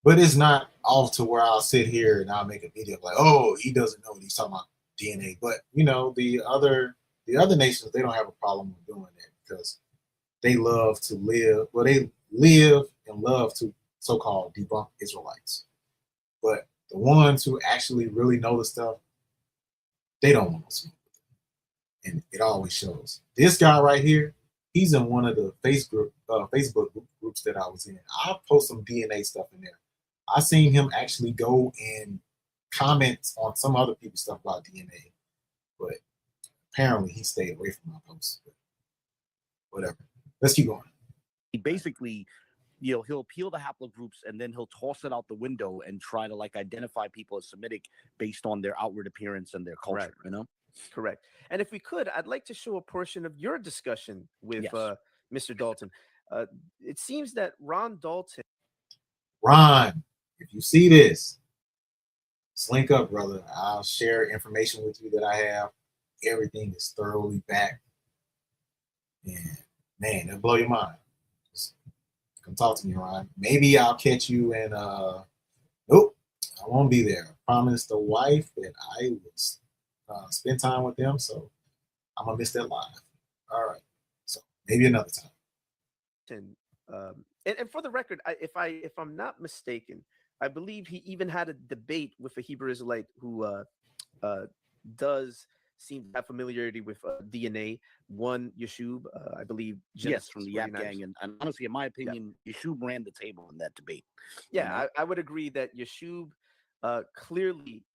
But it's not off to where I'll sit here and I'll make a video like, oh, he doesn't know what he's talking about DNA. But the other nations, they don't have a problem with doing that because they love to live. Well, they live and love to so-called debunk Israelites. But the ones who actually really know the stuff, they don't want to speak with them. And it always shows. This guy right here, he's in one of the Facebook groups that I was in. I post some DNA stuff in there. I seen him actually go and comment on some other people's stuff about DNA, but apparently he stayed away from my posts. But whatever. Let's keep going. He basically, he'll appeal to haplogroups and then he'll toss it out the window and try to identify people as Semitic based on their outward appearance and their culture. Correct. Correct. And if we could, I'd like to show a portion of your discussion with Mr. Dalton. It seems that Ron Dalton. Ron, if you see this, link up, brother. I'll share information with you that I have. Everything is thoroughly backed. And man, it'll blow your mind. Just come talk to me, Ron. Maybe I'll catch you in nope, I won't be there. I promised the wife that I would spend time with them, so I'm gonna miss that live. All right. So maybe another time. And for the record, if I'm not mistaken, I believe he even had a debate with a Hebrew Israelite who does seem to have familiarity with DNA. One Yeshub, I believe. Yes, from the Yap Gang. And honestly, in my opinion, Yeshub ran the table in that debate. Yeah, I would agree that Yeshub clearly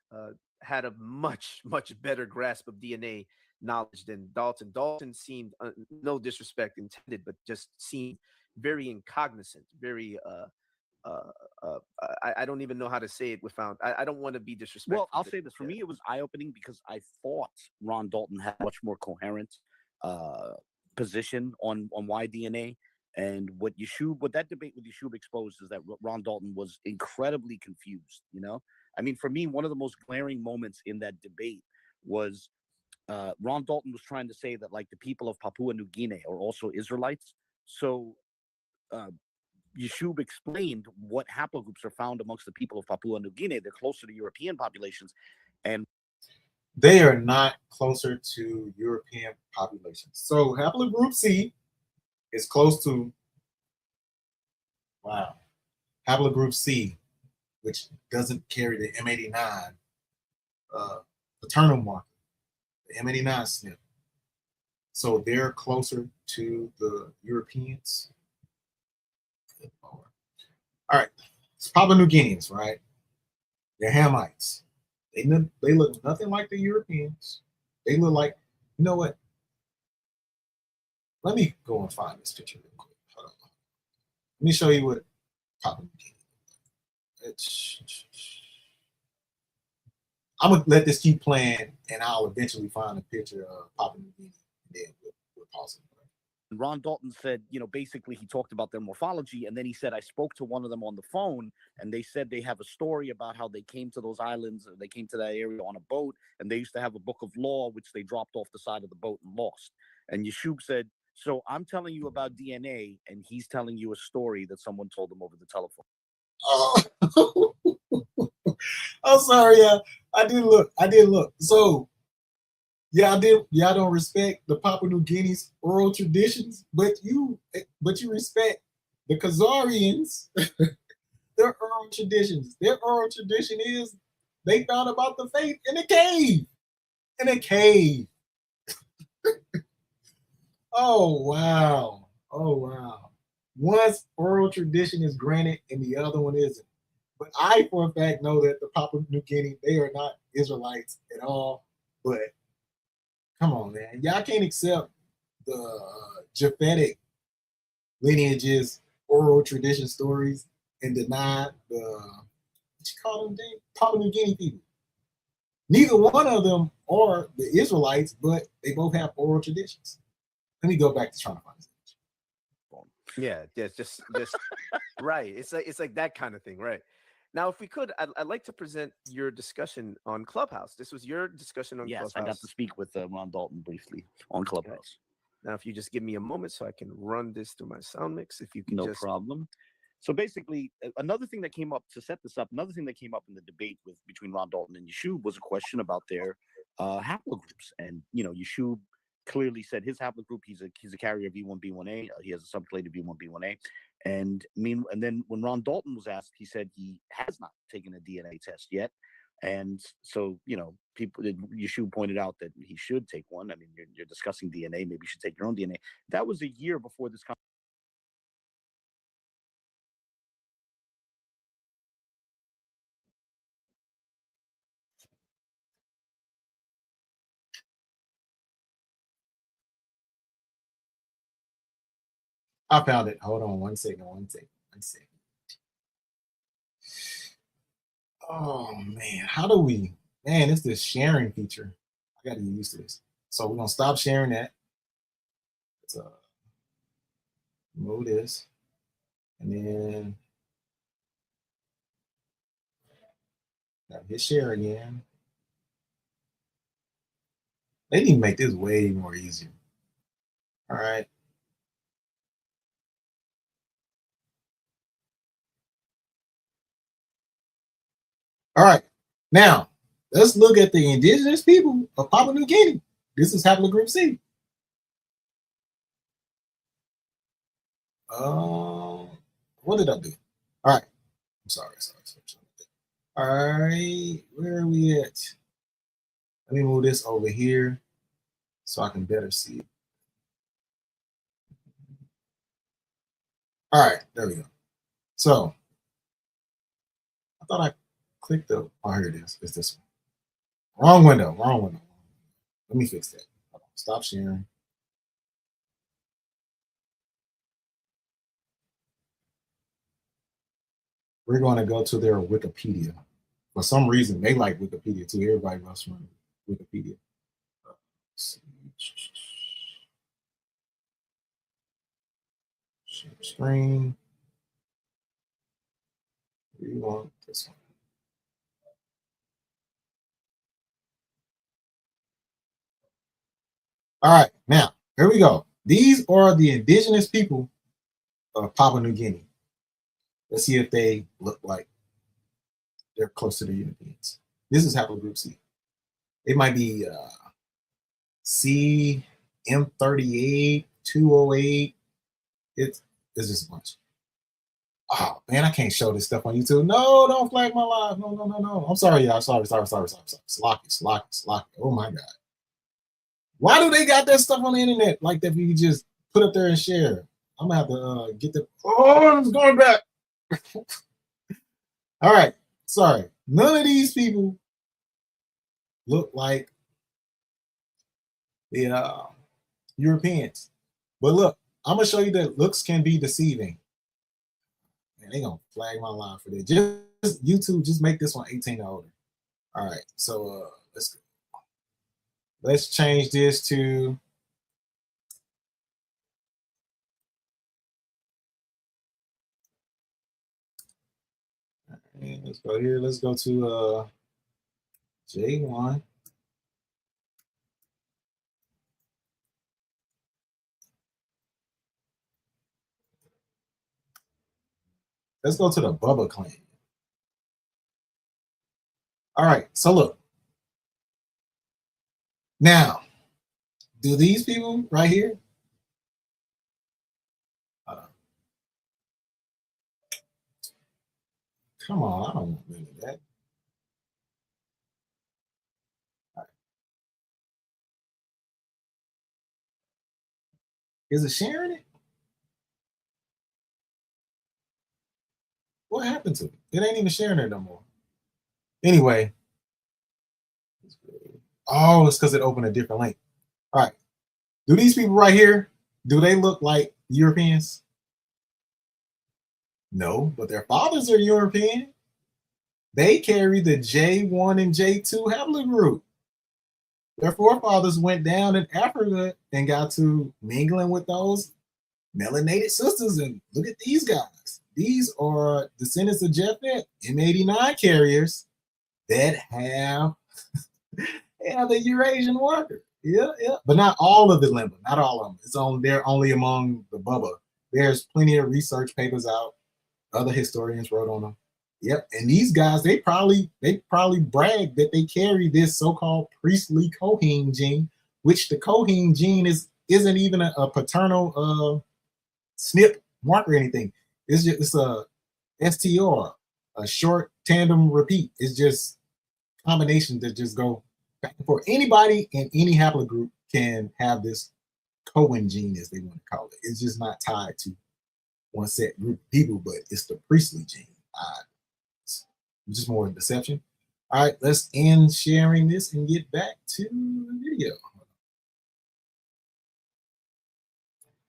had a much better grasp of DNA knowledge than Dalton. Dalton seemed, no disrespect intended, but just seemed very incognizant, very I don't even know how to say it without I don't want to be disrespectful. Well, I'll say this. For me, it was eye-opening because I thought Ron Dalton had a much more coherent position on why DNA. And what that debate with Yeshub exposed is that Ron Dalton was incredibly confused. I mean, for me, one of the most glaring moments in that debate was Ron Dalton was trying to say that the people of Papua New Guinea are also Israelites. So Yeshub explained what haplogroups are found amongst the people of Papua New Guinea. They're closer to European populations, and they are not closer to European populations. So haplogroup C is close to haplogroup C, which doesn't carry the M89 paternal marker, the M89 SNP. So they're closer to the Europeans. All right, it's Papua New Guineans, right? They're Hamites. They look nothing like the Europeans. They look like, you know what? Let me go and find this picture real quick. Hold on. Let me show you what Papua New Guinea looks like. I'm gonna let this keep playing, and I'll eventually find a picture of Papua New Guinea, and then we'll pause it. Ron Dalton said, basically he talked about their morphology, and then he said, I spoke to one of them on the phone, and they said they have a story about how they came to those islands, or they came to that area on a boat, and they used to have a book of law, which they dropped off the side of the boat and lost. And Yeshub said, so I'm telling you about DNA, and he's telling you a story that someone told him over the telephone. Oh, I'm sorry, I did look. So, yeah, I did. Y'all don't respect the Papua New Guinea's oral traditions, but you respect the Khazarians. Their oral traditions. Their oral tradition is they found about the faith in a cave. In a cave. Oh wow. One's oral tradition is granted and the other one isn't. But I, for a fact, know that the Papua New Guinea, they are not Israelites at all. But come on, man. Y'all can't accept the Japhetic lineages, oral tradition stories, and deny the, what you call them, Papua New Guinea people. Neither one of them are the Israelites, but they both have oral traditions. Let me go back to trying to find this. Yeah, just right. It's like that kind of thing, right? Now, if we could, I'd like to present your discussion on Clubhouse. This was your discussion on Clubhouse. Yes, I got to speak with Ron Dalton briefly on Clubhouse. Okay. Now, if you just give me a moment so I can run this through my sound mix, if you can No just... problem. So basically, another thing that came up to set this up, another thing that came up in the debate between Ron Dalton and Yeshub was a question about their haplogroups. And, Yeshub clearly said his haplogroup, he's a carrier of E1B1A. He has a subclade E1B1A. And then when Ron Dalton was asked, he said he has not taken a DNA test yet. And so, Yeshub pointed out that he should take one. I mean, you're discussing DNA. Maybe you should take your own DNA. That was a year before this I found it. Hold on one second. Oh man, how do we? Man, it's this sharing feature. I got to get used to this. So we're gonna stop sharing that. Let's move this, and then hit share again. They need to make this way more easier. All right. All right, now let's look at the indigenous people of Papua New Guinea. This is haplogroup C. What did I do? All right, I'm sorry. All right, where are we at? Let me move this over here so I can better see. All right, there we go. So I thought I clicked the, oh, here it is. It's this one. Wrong window. Let me fix that. Stop sharing. We're going to go to their Wikipedia. For some reason, they like Wikipedia too. Everybody else runs Wikipedia. Share screen. We want this one. All right, now here we go. These are the indigenous people of Papua New Guinea. Let's see if they look like they're close to the Europeans. This is haplogroup C. It might be C, M38, 208. It's just a bunch. Oh man, I can't show this stuff on YouTube. No, don't flag my live. No. I'm sorry, y'all. Sorry. Slocky. Oh my God. Why do they got that stuff on the internet like that? You just put up there and share. I'm gonna have to get the. Oh, it's going back. All right, sorry. None of these people look like the Europeans. But look, I'm gonna show you that looks can be deceiving. Man, they gonna flag my line for that. Just YouTube, just make this one 18 or older. All right, so let's go. Let's change this to let's go here. Let's go to J1. Let's go to the Bubba clan. All right, so look. Now, do these people right here? Come on, I don't want none of that. All right. Is it sharing it? What happened to it? It ain't even sharing it no more. Anyway. Oh, it's because it opened a different link. All right. Do these people right here, do they look like Europeans? No, but their fathers are European. they carry the J1 and J2 haplogroup. Their forefathers went down in Africa and got to mingling with those melanated sisters. And look at these guys. These are descendants of Japhet, M89 carriers that have the Eurasian worker. Yeah. But not all of the limba, not all of them. They're only among the Bubba. There's plenty of research papers out. Other historians wrote on them. Yep. And these guys, they probably brag that they carry this so-called priestly Cohen gene, which the Cohen gene isn't even a paternal SNP mark or anything. It's a STR, a short tandem repeat. It's just combinations that just go back and forth. Anybody in any haplogroup can have this Cohen gene, as they want to call it. It's just not tied to one set group of people, but it's the priestly gene. It's just more deception. All right, let's end sharing this and get back to the video.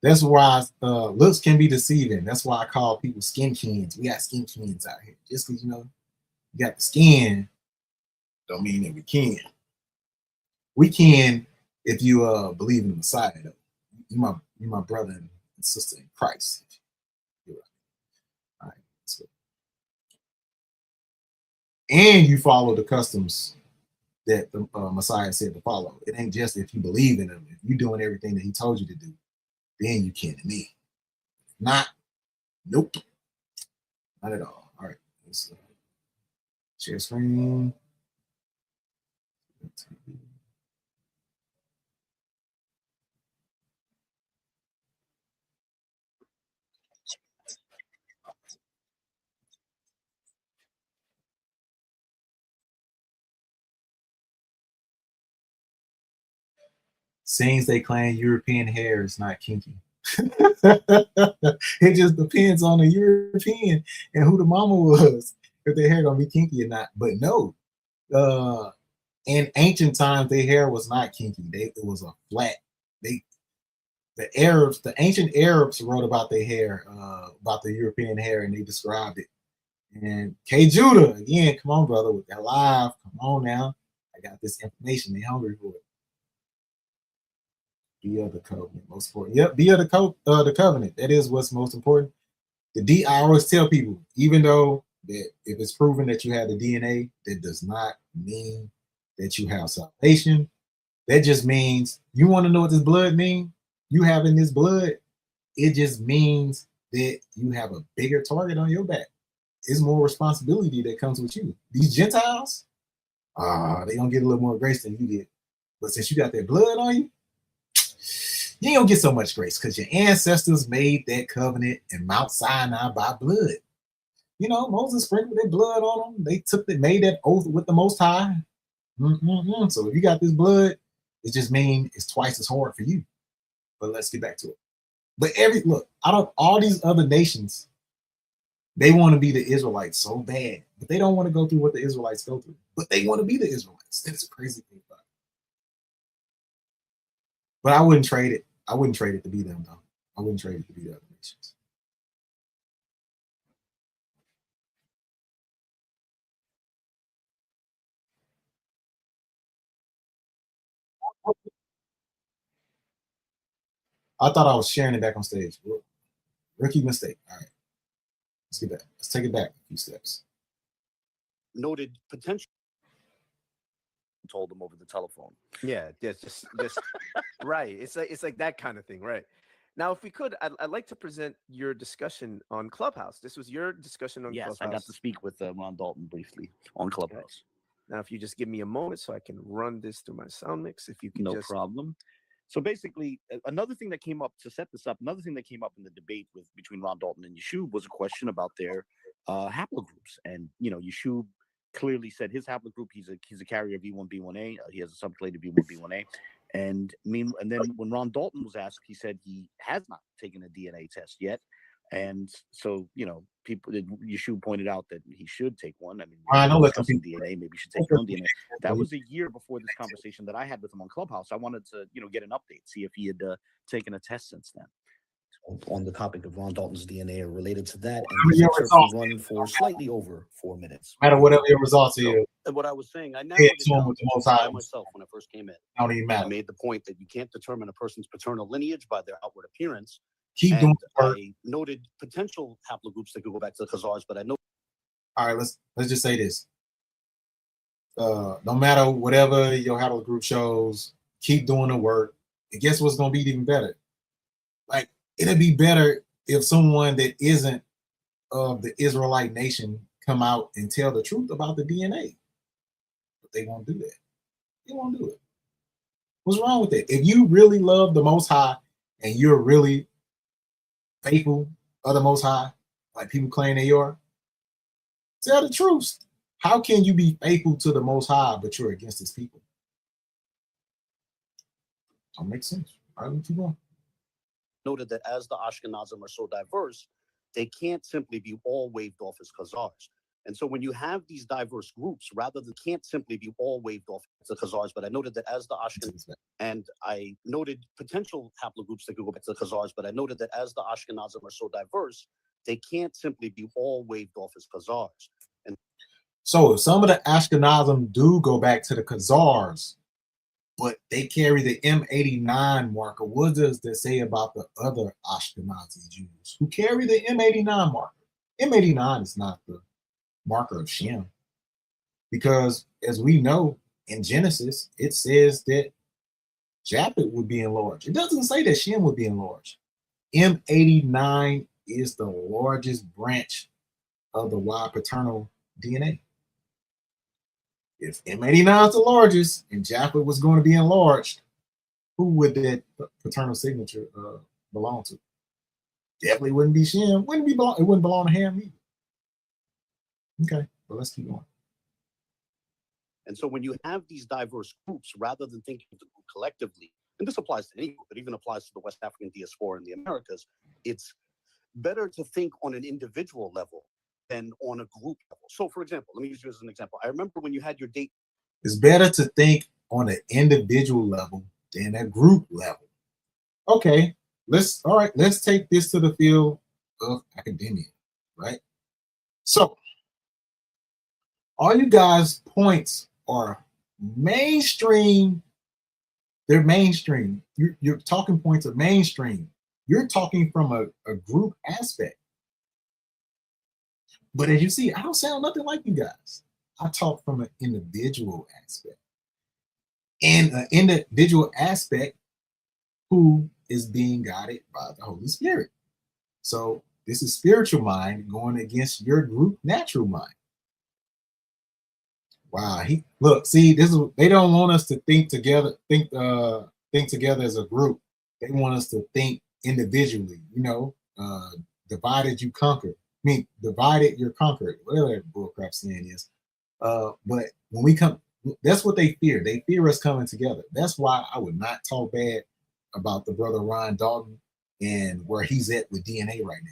That's why looks can be deceiving. That's why I call people skin kins. We got skin kins out here. Just because, you got the skin, don't mean that we can. We can if you believe in the Messiah, though. You're my brother and sister in Christ. All right, that's good. And you follow the customs that the Messiah said to follow. It ain't just if you believe in him. If you're doing everything that he told you to do, then you can to me. Not, nope. Not at all. All right, let's share screen. Seems they claim European hair is not kinky. It just depends on the European and who the mama was, if their hair gonna be kinky or not. But no, in ancient times, their hair was not kinky. It was a flat. The ancient Arabs wrote about their hair, about the European hair, and they described it. And K Judah, again, come on, brother, with that live. Come on now. I got this information. They hungry for it. Be of the covenant, most important. Yep, be of the covenant. That is what's most important. I always tell people, even though that if it's proven that you have the DNA, that does not mean that you have salvation. That just means, you want to know what this blood means? You having this blood, it just means that you have a bigger target on your back. It's more responsibility that comes with you. These Gentiles, they gonna get a little more grace than you get. But since you got that blood on you, you ain't gonna get so much grace because your ancestors made that covenant in Mount Sinai by blood. Moses sprinkled their blood on them. They made that oath with the Most High. So if you got this blood, it just means it's twice as hard for you. But let's get back to it. But all these other nations, they want to be the Israelites so bad, but they don't want to go through what the Israelites go through. But they want to be the Israelites. That's a crazy thing about it. But I wouldn't trade it. I wouldn't trade it to be them, though. I wouldn't trade it to be the other nations. I thought I was sharing it back on stage. Rookie mistake. All right. Let's get back. Let's take it back a few steps. Noted potential. Told them over the telephone. Yeah, just right. It's like that kind of thing, right? Now, if we could, I'd like to present your discussion on Clubhouse. This was your discussion on Clubhouse. Yes, I got to speak with Ron Dalton briefly on Clubhouse. Okay. Now, if you just give me a moment so I can run this through my sound mix, if you can No problem. So basically, another thing that came up to set this up, another thing that came up in the debate between Ron Dalton and Yeshub was a question about their haplogroups. And, Yeshub clearly said his haplogroup, he's a carrier of E1B1A. He has a subclade of E1B1A. And then when Ron Dalton was asked, he said he has not taken a DNA test yet. And so, Yeshub pointed out that he should take one. I mean, I know DNA, maybe you should take your own DNA. That was a year before this conversation that I had with him on Clubhouse. I wanted to, get an update, see if he had taken a test since then. on the topic of Ron Dalton's DNA are related to that, I and mean, these your excerpts will results, run for slightly over 4 minutes. no matter whatever your results So, is, and what I was saying, I narrowed head it to him down with the to most by items. myself when I first came in. Don't even I matter. made the point that you can't determine a person's paternal lineage by their outward appearance. Keep doing And the work. I noted potential haplogroups that could go back to the Khazars, but I know. All right, let's just say this. No matter whatever your haplogroup shows, keep doing the work. And guess what's gonna be even better? Like, it'd be better if someone that isn't of the Israelite nation come out and tell the truth about the DNA. But they won't do that. They won't do it. What's wrong with it? If you really love the Most High and you're really faithful of the Most High, like people claim they are, tell the truth. How can you be faithful to the Most High, but you're against his people? Don't make sense. All right, keep going. Noted that as the Ashkenazim are so diverse, they can't simply be all waved off as Khazars. And so when you have these diverse groups, rather than can't simply be all waved off as the Khazars, but I noted that as the Ashkenazim, and I noted potential haplogroups that could go back to the Khazars, but I noted that as the Ashkenazim are so diverse, they can't simply be all waved off as Khazars. And so some of the Ashkenazim do go back to the Khazars, but they carry the M89 marker. What does that say about the other Ashkenazi Jews who carry the M89 marker? M89 is not the marker of Shem, because as we know in Genesis, it says that Japheth would be enlarged. It doesn't say that Shem would be enlarged. M89 is the largest branch of the Y paternal DNA. If M89 is the largest and Japheth was going to be enlarged, who would that paternal signature belong to? Definitely wouldn't be Shem. It wouldn't belong to Ham either. Okay, well, let's keep going. And so when you have these diverse groups, rather than thinking of the group collectively, and this applies to any group, it even applies to the West African diaspora in the Americas, it's better to think on an individual level than on a group level. So, for example, let me use you as an example. I remember when you had your date. It's better to think on an individual level than a group level. Okay, let's take this to the field of academia, right? So, all you guys' points are mainstream. They're mainstream. Your talking points are mainstream. You're talking from a group aspect. But as you see, I don't sound nothing like you guys. I talk from an individual aspect. And an individual aspect who is being guided by the Holy Spirit. So this is spiritual mind going against your group natural mind. Wow, look, see, they don't want us to think together as a group. They want us to think individually, divided you conquer. I mean, divided you're conquered, whatever that bullcrap saying is. But when we come, that's what they fear. They fear us coming together. That's why I would not talk bad about the brother Ron Dalton and where he's at with DNA right now.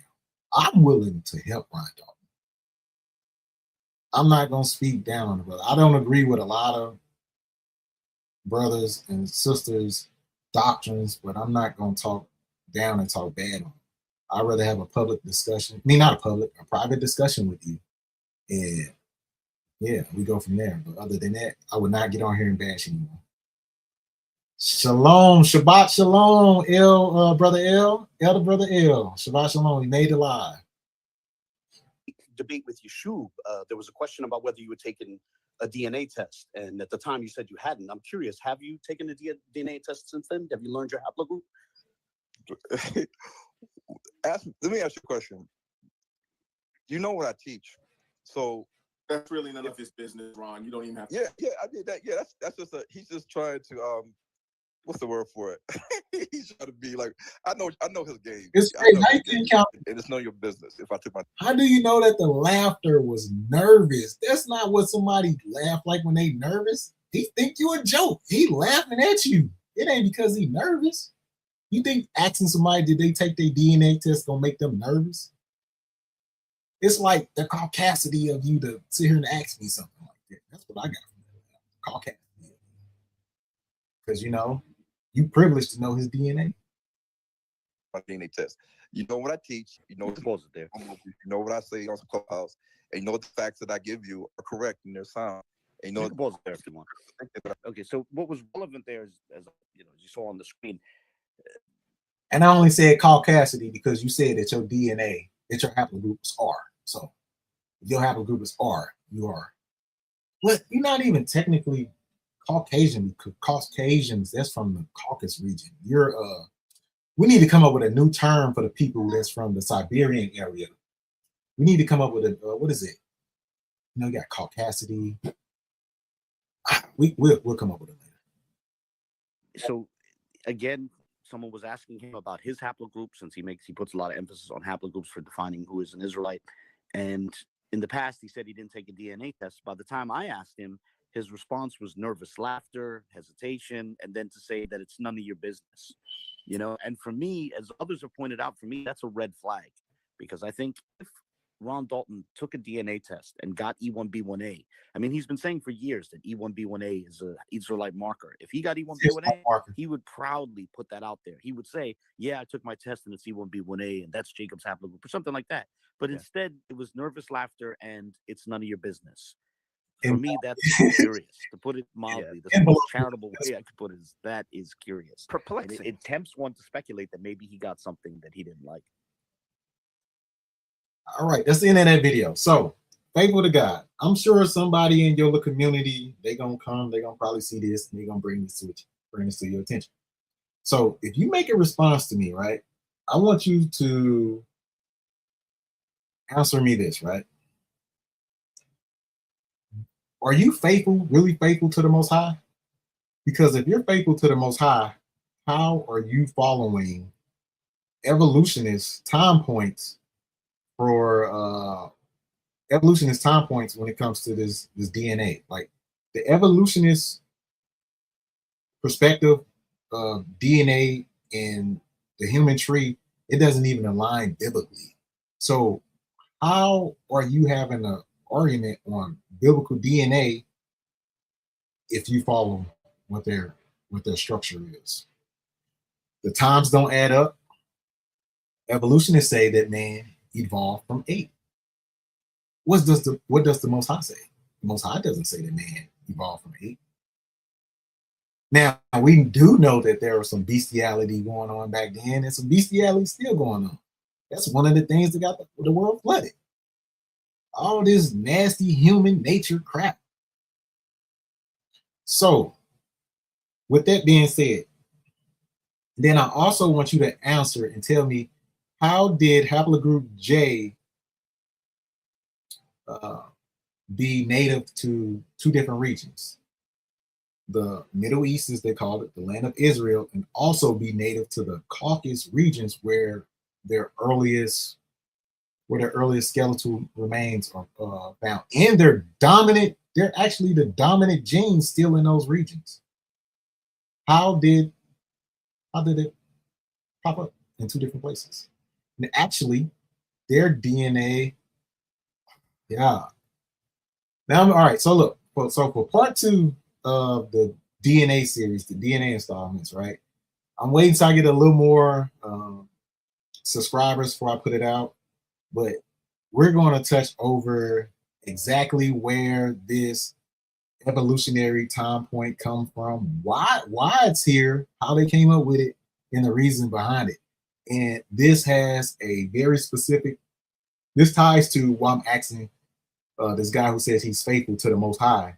I'm willing to help Ron Dalton. I'm not going to speak down on the brother. I don't agree with a lot of brothers and sisters' doctrines, but I'm not going to talk down and talk bad on them. I'd rather have a public discussion. I mean, not a private discussion with you. And yeah, we go from there. But other than that, I would not get on here and bash anymore. Shalom, Shabbat Shalom, brother Elder brother L. Shabbat Shalom. We made it live. Debate with Yeshub, there was a question about whether you had taken a DNA test, and at the time you said you hadn't. I'm curious, have you taken a DNA test since then? Have you learned your haplogroup? Let me ask you a question. You know what I teach, so that's really none of his business, Ron. You don't even have to. Yeah, I did that. Yeah, that's just he's just trying to what's the word for it? He's trying to be like, I know his game. It's great. How you can count? And it's none of your business if I took my. How do you know that the laughter was nervous? That's not what somebody laugh like when they nervous. He think you a joke. He laughing at you. It ain't because he nervous. You think asking somebody did they take their DNA test gonna make them nervous? It's like the caucasity of you to sit here and ask me something like that. That's what I got from that. Caucasity. Because you privileged to know his DNA. My DNA test. You know what I teach. You know You can pause it there. You know what I say on Clubhouse, and you know the facts that I give you are correct and they're sound. And you know, You can pause it there if you want. Okay, so what was relevant there is, as you know, as you saw on the screen. And I only said Caucasus because you said that your DNA, that your haplogroup is R. So if your haplogroup is R, you are. But you're not even technically Caucasian, because Caucasians, that's from the Caucasus region. You're we need to come up with a new term for the people that's from the Siberian area. We need to come up with a what is it? You know, you got Caucasus. We'll come up with it later. So again, someone was asking him about his haplogroup, since he puts a lot of emphasis on haplogroups for defining who is an Israelite. And in the past, he said he didn't take a DNA test. By the time I asked him, his response was nervous laughter, hesitation, and then to say that it's none of your business. You know, and for me, as others have pointed out, for me, that's a red flag, because I think if Ron Dalton took a DNA test and got E1B1A, I mean, he's been saying for years that E1B1A is an Israelite marker. If he got E1B1A, he would proudly put that out there. He would say, yeah, I took my test and it's E1B1A and that's Jacob's haplogroup or something like that. But instead, it was nervous laughter and it's none of your business. For me, that's curious. To put it mildly, the most charitable way I could put it is that is curious. Perplexing. It tempts one to speculate that maybe he got something that he didn't like. All right, that's the end of that video. So, faithful to God. I'm sure somebody in your little community, they're gonna come, they're gonna probably see this, and they're gonna bring this to your attention. So, if you make a response to me, right, I want you to answer me this, right? Are you faithful, really faithful to the Most High? Because if you're faithful to the Most High, how are you following evolutionist time points for evolutionist time points when it comes to this DNA? Like the evolutionist perspective of DNA in the human tree, it doesn't even align biblically. So how are you having an argument on biblical DNA if you follow what their structure is? The times don't add up. Evolutionists say that man evolved from ape. What does the Most High say? The Most High doesn't say that man evolved from ape. Now, we do know that there was some bestiality going on back then, and some bestiality still going on. That's one of the things that got the world flooded. All this nasty human nature crap. So, with that being said, then I also want you to answer and tell me, how did haplogroup J be native to two different regions? The Middle East, as they called it, the land of Israel, and also be native to the Caucasus regions where their earliest skeletal remains are found. And they're actually the dominant genes still in those regions. How did it pop up in two different places? And actually, their DNA, yeah. Now, all right, so look, so for part 2 of the DNA series, the DNA installments, right? I'm waiting till I get a little more subscribers before I put it out, but we're going to touch over exactly where this evolutionary time point come from, why it's here, how they came up with it, and the reason behind it. And this has a very specific, this ties to why I'm asking this guy who says he's faithful to the Most High,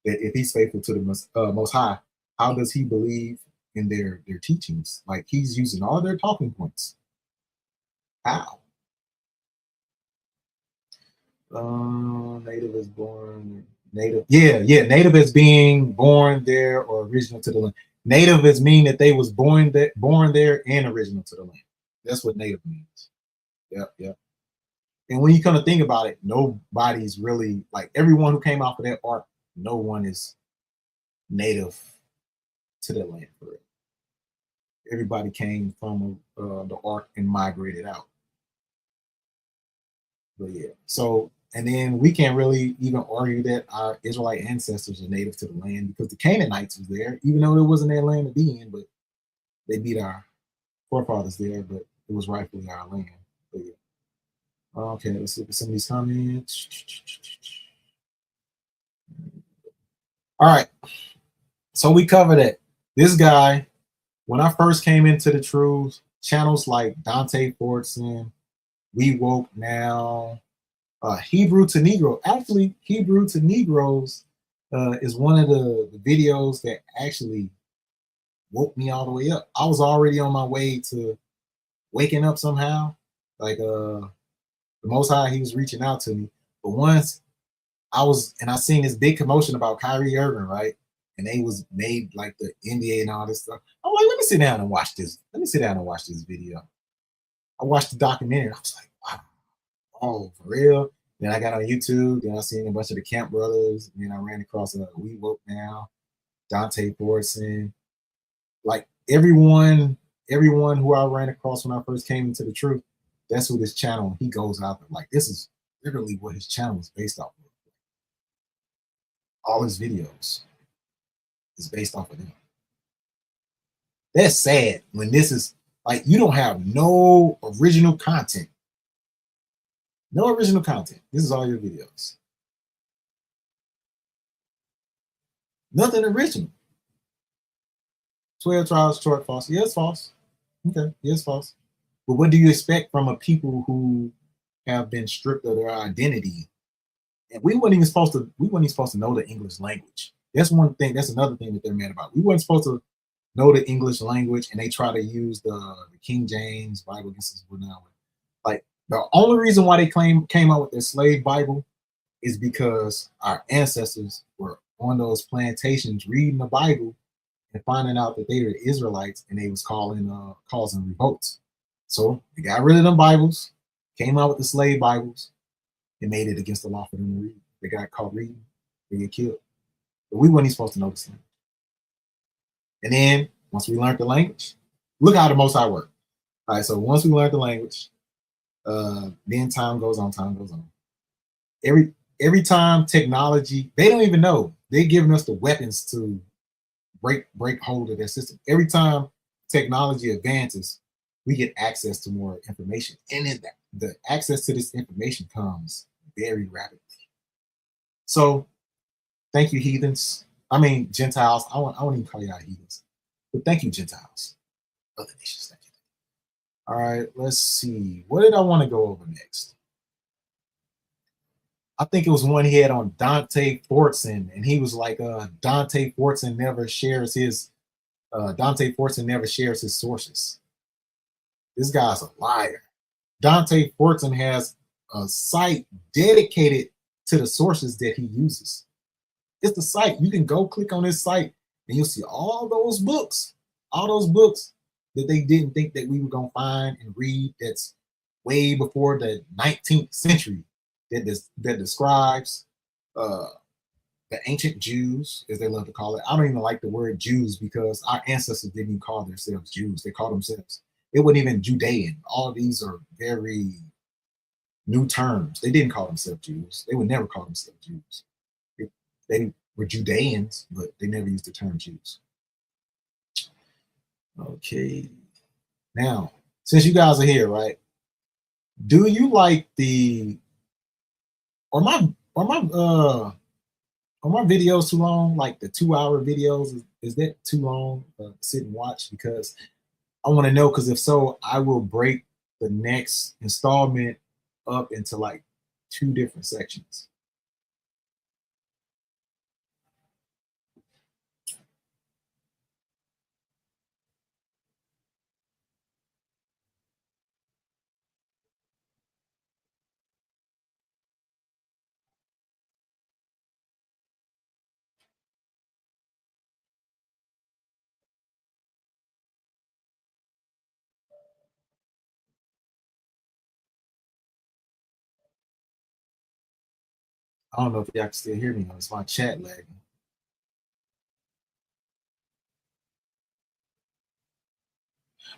that if he's faithful to the Most High, how does he believe in their teachings? Like, he's using all their talking points. How? Native is born, native. Yeah, native is being born there or original to the land. Native is mean that they was born there and original to the land. That's what native means. Yep. And when you come to think about it, nobody's really, like, everyone who came off of that ark, no one is native to the land for it. Everybody came from the ark and migrated out. But yeah, so, and then we can't really even argue that our Israelite ancestors are native to the land, because the Canaanites was there, even though it wasn't their land to be in, but they beat our forefathers there. But it was rightfully our land. But yeah. Okay, let's look at some of these comments. All right. So we covered it. This guy, when I first came into the truth, channels like Dante Fortson, We Woke Now, Hebrew to Negro. Actually, Hebrew to Negroes is one of the videos that actually woke me all the way up. I was already on my way to waking up somehow. Like the Most High, he was reaching out to me. But once I seen this big commotion about Kyrie Irving, right? And they was made like the NBA and all this stuff. I'm like, let me sit down and watch this. Let me sit down and watch this video. I watched the documentary. I was like, wow, oh, for real? Then I got on YouTube. Then I seen a bunch of the Camp Brothers. And then I ran across We Woke Now, Dante Fortson. Like everyone who I ran across when I first came into the truth, that's what his channel, he goes out there. Like, this is literally what his channel is based off of. All his videos is based off of them. That's sad when this is like, you don't have no original content. No original content. This is all your videos. Nothing original. 12 trials, short, false. Yeah, it's false. Okay, yeah, it's false. But what do you expect from a people who have been stripped of their identity? And we weren't even supposed to know the English language. That's one thing. That's another thing that they're mad about. We weren't supposed to know the English language, and they try to use the King James Bible against us now. Like, the only reason why they came out with their slave Bible is because our ancestors were on those plantations reading the Bible and finding out that they were Israelites, and they was causing revolts. So they got rid of them Bibles, came out with the slave Bibles, and made it against the law for them to read. They got caught reading, they get killed. But we weren't even supposed to know this language. And then once we learned the language, look how the Most High worked. All right, so once we learned the language, then time goes on. Every time technology, they don't even know. They're giving us the weapons to break hold of their system. Every time technology advances, we get access to more information. And the access to this information comes very rapidly. So thank you, heathens. I mean, Gentiles. I won't even call you out heathens. But thank you, Gentiles. Other nations, thank you. All right, let's see. What did I want to go over next? I think it was one he had on Dante Fortson, and he was like, Dante Fortson never shares his sources. This guy's a liar. Dante Fortson has a site dedicated to the sources that he uses. It's the site. You can go click on his site and you'll see all those books that they didn't think that we were going to find and read. That's way before the 19th century that describes the ancient Jews, as they love to call it. I don't even like the word Jews because our ancestors didn't even call themselves Jews. They called themselves, it wasn't even Judean. All of these are very new terms. They didn't call themselves Jews. They would never call themselves Jews. They were Judeans, but they never used the term Jews. Okay. Now, since you guys are here, right? Do you like are my videos too long? Like the 2-hour videos, is that too long to sit and watch? Because I want to know, because if so, I will break the next installment up into like 2 different sections. I don't know if y'all can still hear me. It's my chat lagging.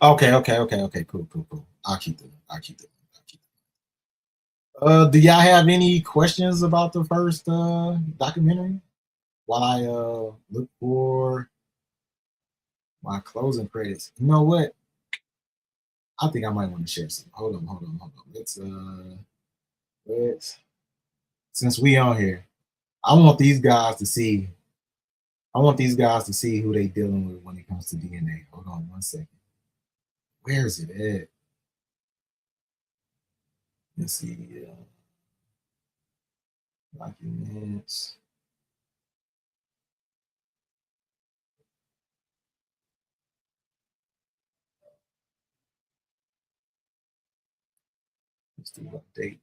Okay, cool. I'll keep them. Do y'all have any questions about the first documentary while I look for my closing credits? You know what? I think I might want to share some. Hold on. Let's since we on here, I want these guys to see. I want these guys to see who they dealing with when it comes to DNA. Hold on 1 second. Where is it at? Let's see. Documents. Let's do update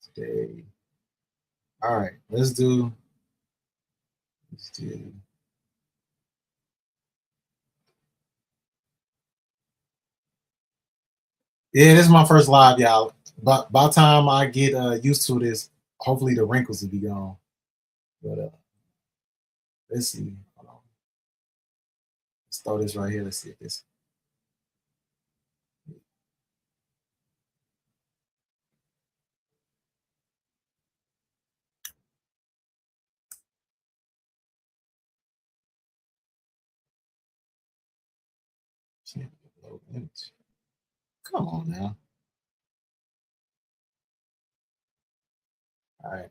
today. All right, let's do. Yeah, this is my first live, y'all. But by the time I get used to this, hopefully the wrinkles will be gone. But let's see. Hold on. Let's throw this right here. Let's see if this. Come on now. All right.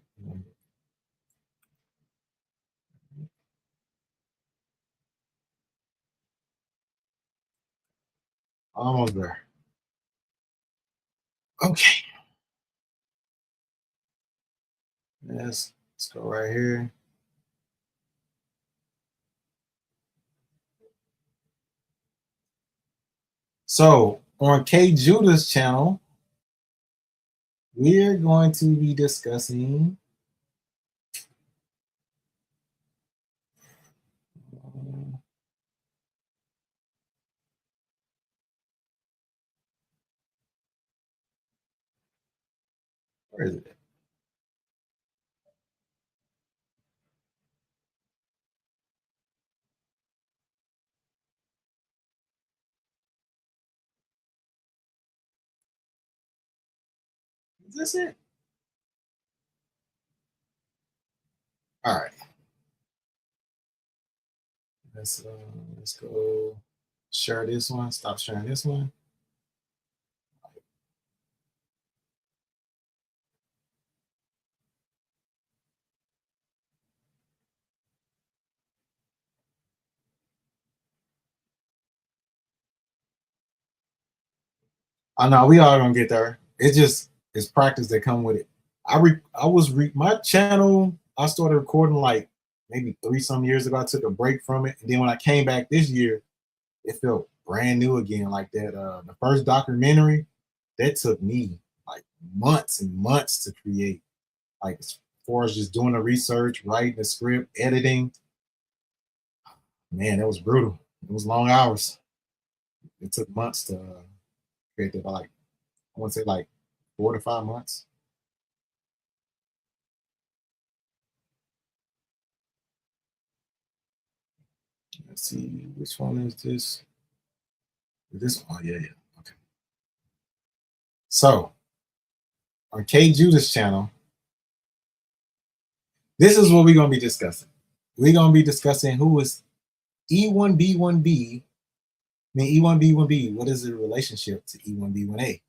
Almost there. Okay. Let's go right here. So on K Judah's channel, we're going to be discussing where is it? Is this it? All right. Let's go share this one. Stop sharing this one. I know we all gonna get there. It's practice that come with it. My channel. I started recording like maybe 3-some years ago. I took a break from it, and then when I came back this year, it felt brand new again. Like that, the first documentary that took me like months and months to create. Like as far as just doing the research, writing the script, editing. Man, that was brutal. It was long hours. It took months to create that. Like I want to say like 4 to 5 months. Let's see, which one is this? This one, yeah. Okay. So on K Judah's channel, this is what we're gonna be discussing. We're gonna be discussing who is E1B1B. I mean E1B1B. What is the relationship to E1B1A?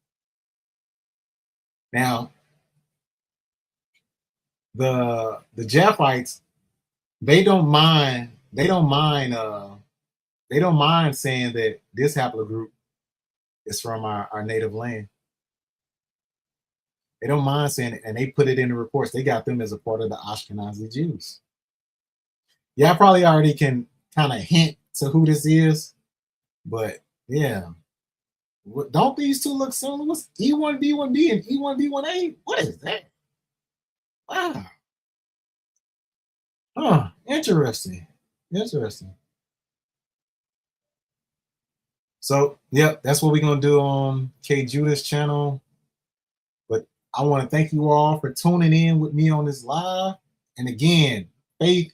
Now, the Japhites, they don't mind saying that this haplogroup is from our native land. They don't mind saying it, and they put it in the reports. They got them as a part of the Ashkenazi Jews. Yeah, I probably already can kind of hint to who this is, but yeah. Don't these two look similar? What's E1B1B and E1B1A? What is that? Wow. Huh. Interesting. So, yep, that's what we're going to do on K Judah's channel. But I want to thank you all for tuning in with me on this live. And again, Faith,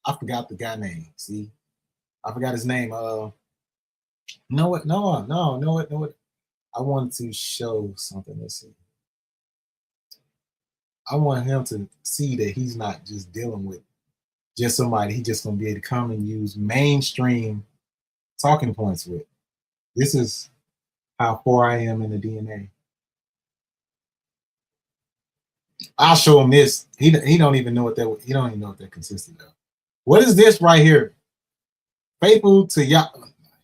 I forgot the guy name. See? I forgot his name. No. I wanted to show something. Let's see. I want him to see that he's not just dealing with just somebody he's just going to be able to come and use mainstream talking points with. This is how far I am in the DNA. I'll show him this. He don't even know what that. He don't even know what that consisted of. What is this right here? Faithful to Yah.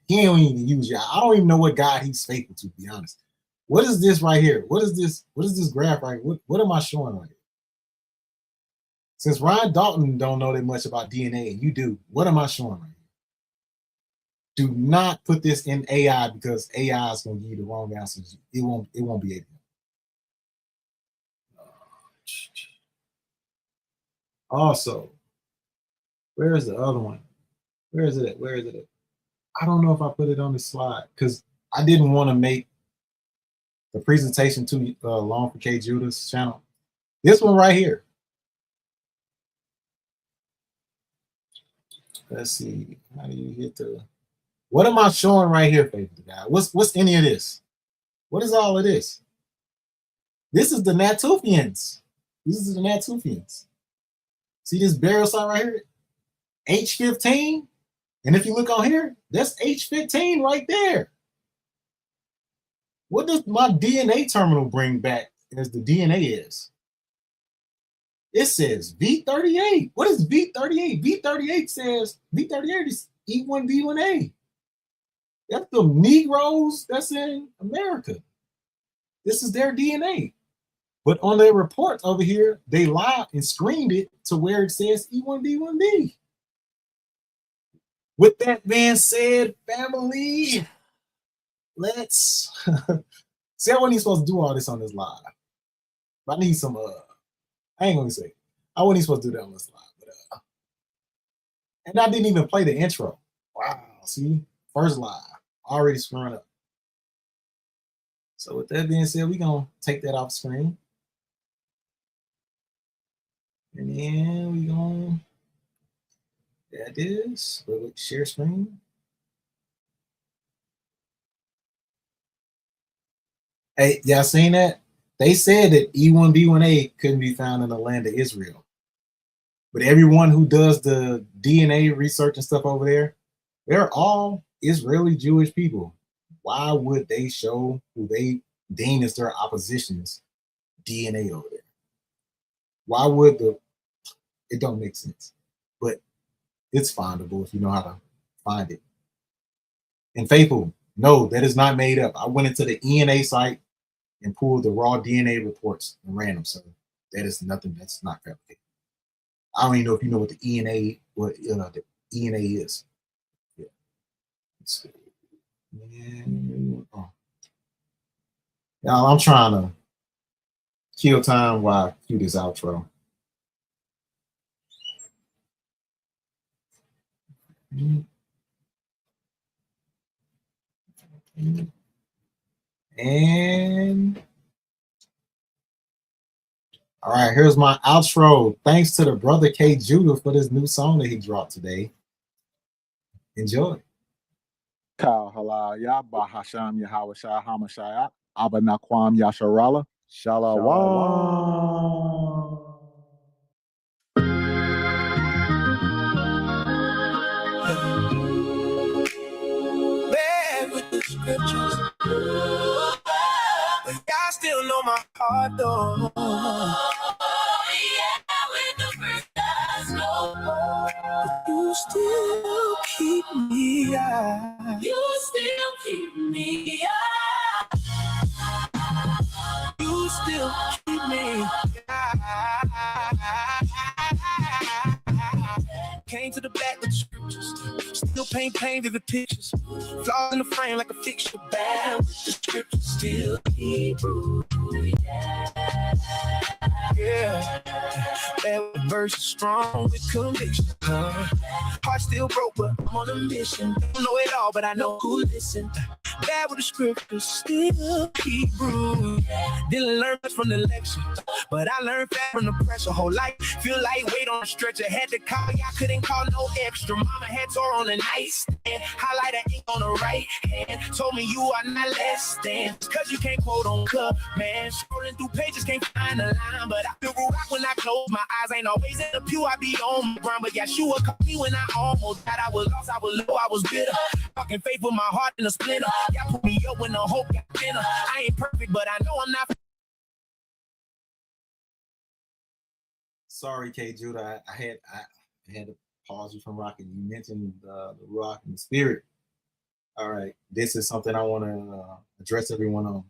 He don't even use Yah. I don't even know what God he's faithful to be honest. What is this right here? What is this? What is this graph right here? What am I showing right here? Since Ron Dalton don't know that much about DNA and you do, what am I showing right here? Do not put this in AI because AI is going to give you the wrong answers. It won't be able. Also, where is the other one? Where is it at? Where is it at? I don't know if I put it on the slide because I didn't want to make the presentation too long for K. Judah's channel. This one right here. Let's see. How do you hit the... What am I showing right here, faithful guy? What's any of this? What is all of this? This is the Natufians. This is the Natufians. See this burial site right here? H15. And if you look on here, that's H15 right there. What does my DNA terminal bring back as the DNA is? It says V38. What is V38? V38 says V38 is E1B1A. That's the Negroes that's in America. This is their DNA. But on their reports over here, they lied and screened it to where it says E1B1B. With that being said, family, let's see. I wasn't even supposed to do all this on this live. But I need some I ain't gonna say I wasn't even supposed to do that on this live, but and I didn't even play the intro. Wow, see, first live, already screwing up. So with that being said, we're gonna take that off screen. And then we gonna that is share screen. Hey, y'all seen that? They said that E1B1A couldn't be found in the land of Israel. But everyone who does the DNA research and stuff over there, they're all Israeli Jewish people. Why would they show who they deem as their oppositions DNA over there? Why would it don't make sense. But it's findable if you know how to find it. And faithful, no, that is not made up. I went into the ENA site and pulled the raw DNA reports and ran them. So that is nothing that's not fabricated. I don't even know if you know what the ENA, the ENA is. Yeah. Let's see. Y'all, I'm trying to kill time while I cue this outro. And all right, here's my outro. Thanks to the brother K. Judah for this new song that he dropped today. Enjoy. Kal halal ya bahasham Yahweh Shah Hamashayat Abanakwam Yasharala Shalawam. Bad with the scriptures, but y'all still know my heart though. You still keep me out. You still keep me out. You still keep me out. Came to the back with the scriptures. Still paint vivid pictures. Flaws in the frame like a fixture. Bad with the scriptures. Still Hebrew. Yeah. Bad with verses, strong with conviction. Heart still broke, but I'm on a mission. Don't know it all, but I know who listen. Bad with the scriptures, still Hebrew. Didn't learn much from the lecture, but I learned fast from the pressure. Whole life feel like weight on a stretcher. Had to call, y'all couldn't call no extra. Mama had tore on the nightstand. Highlighter ink on the right hand. Told me you are not less than. Cause you can't quote on cup, man. Scrolling through pages, can't find a line. But I feel rock when I close my eyes. Ain't always in the pew, I be on my ground. But Yeshua caught me when I almost died. I was lost, I was low, I was bitter. Talking faith with my heart in a splinter. Y'all put me up when the hope got thinner. I ain't perfect, but I know I'm not. Sorry, K. Judah. I had to pause you from rocking. You mentioned the rock and the spirit. All right, this is something I want to address everyone on.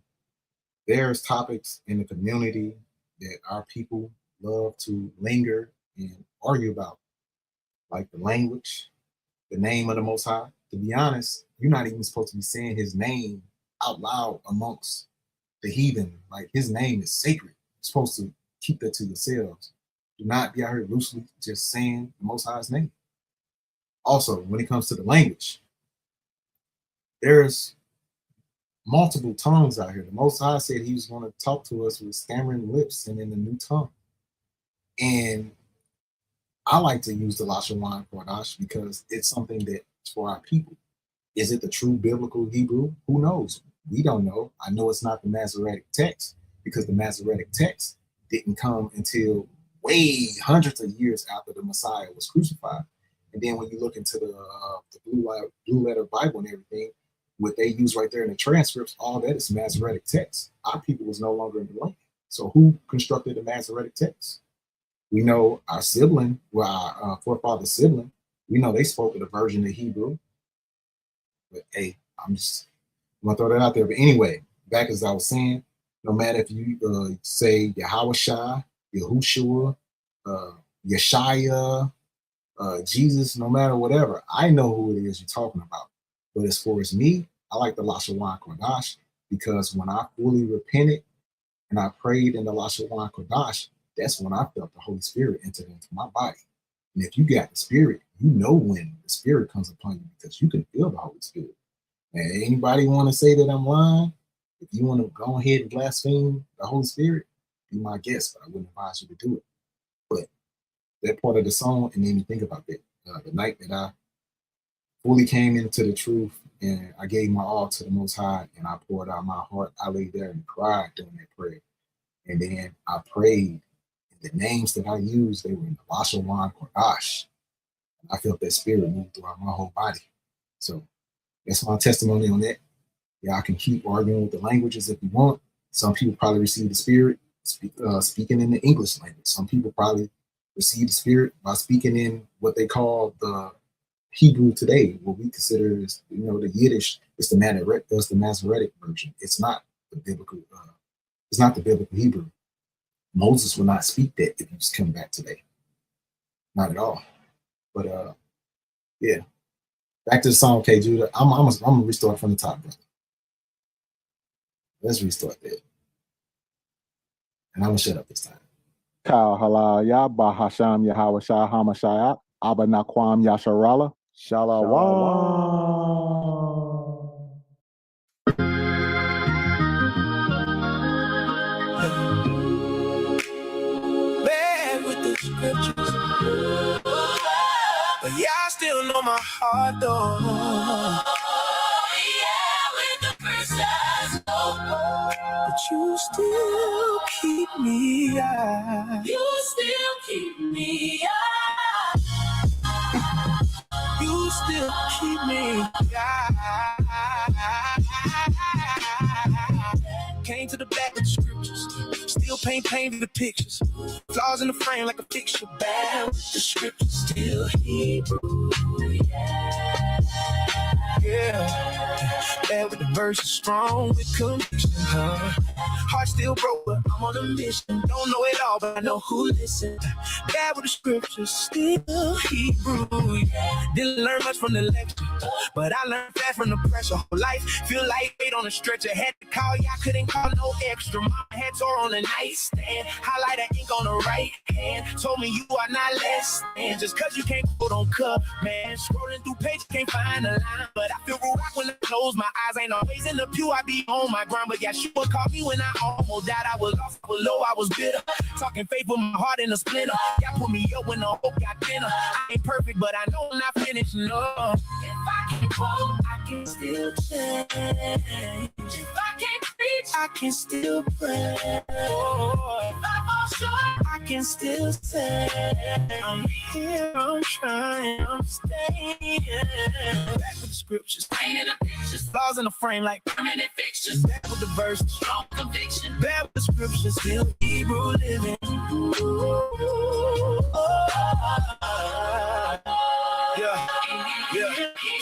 There's topics in the community that our people love to linger and argue about, like the language, the name of the Most High. To be honest, you're not even supposed to be saying his name out loud amongst the heathen. Like, his name is sacred. You're supposed to keep that to yourselves. Do not be out here loosely just saying the Most High's name. Also, when it comes to the language, there's multiple tongues out here. The Most High said he was going to talk to us with stammering lips and in a new tongue. And I like to use the Lashawan Kodash because it's something that's for our people. Is it the true biblical Hebrew? Who knows? We don't know. I know it's not the Masoretic text because the Masoretic text didn't come until way hundreds of years after the Messiah was crucified. And then when you look into the blue letter Bible and everything, what they use right there in the transcripts, all that is Masoretic text. Our people was no longer in the land. So who constructed the Masoretic text? We know our sibling, well, our forefather's sibling, we know they spoke of the version of Hebrew. But hey, I'm gonna throw that out there. But anyway, back as I was saying, no matter if you say Yahushua, Yahushua, Yeshaya, Jesus, no matter whatever, I know who it is you're talking about. But as far as me, I like the Lashawan Kodash because when I fully repented and I prayed in the Lashawan Kodash, that's when I felt the Holy Spirit enter into my body. And if you got the Spirit, you know when the Spirit comes upon you because you can feel the Holy Spirit. And anybody want to say that I'm lying? If you want to go ahead and blaspheme the Holy Spirit, be my guest, but I wouldn't advise you to do it. But that part of the song, it made me think about that. The night that I fully came into the truth and I gave my all to the Most High and I poured out my heart, I laid there and cried during that prayer. And then I prayed. The names that I used, they were in the Lashawan Kodash. I felt that spirit move throughout my whole body. So that's my testimony on that. Y'all can keep arguing with the languages if you want. Some people probably receive the spirit speaking in the English language. Some people probably receive the spirit by speaking in what they call the Hebrew today, what we consider is, the Yiddish. It's the Masoretic version. It's not the biblical. It's not the biblical Hebrew. Moses will not speak that if you just come back today. Not at all. But yeah. Back to the song, K. Judah. I'm gonna restart from the top, brother. Let's restart that. And I'm gonna shut up this time. Kal halal ya bahasham Yahweh Shah Hamashayat Abba Nakwam Yasharala Shalawam. Scriptures. But yeah, I still know my heart though. Oh, yeah, with the verses. But you still keep me out. You still keep me out. You still keep me out. Came to the back of the scriptures. Still paint the pictures. Flaws in the frame like a picture. Bad with the scriptures. Still Hebrew. Yeah. Bad with the verses. Strong with conviction. Heart still broke, but I'm on a mission. Don't know it all, but I know who listens. Bad with the scriptures. Still Hebrew. Didn't learn much from the lecture, but I learned fast from the pressure. Whole life feel like weight on a stretcher. Had to call, y'all couldn't call no extra. My head tore on the nightstand. Highlighter ink on the right hand. Told me you are not less than. Just cause you can't quote on cup, man. Scrolling through pages, can't find a line. But I feel real rock when I close my eyes. Ain't always in the pew, I be on my grind. But yeah, she would call me when I almost died. I was lost, below, I was bitter. Talking faith with my heart in a splinter. Y'all put me up when the hope got thinner. I ain't perfect, but I know I'm not finished. No. If I can quote, I can still change. If I can't preach, I can still pray. Oh, if I fall short, I can still say I'm here, I'm trying, I'm staying. Back with the scriptures, painting the pictures, flaws in the frame like permanent fixtures. Back with the verse, strong conviction. Back with the scriptures, still Hebrew living. Yeah.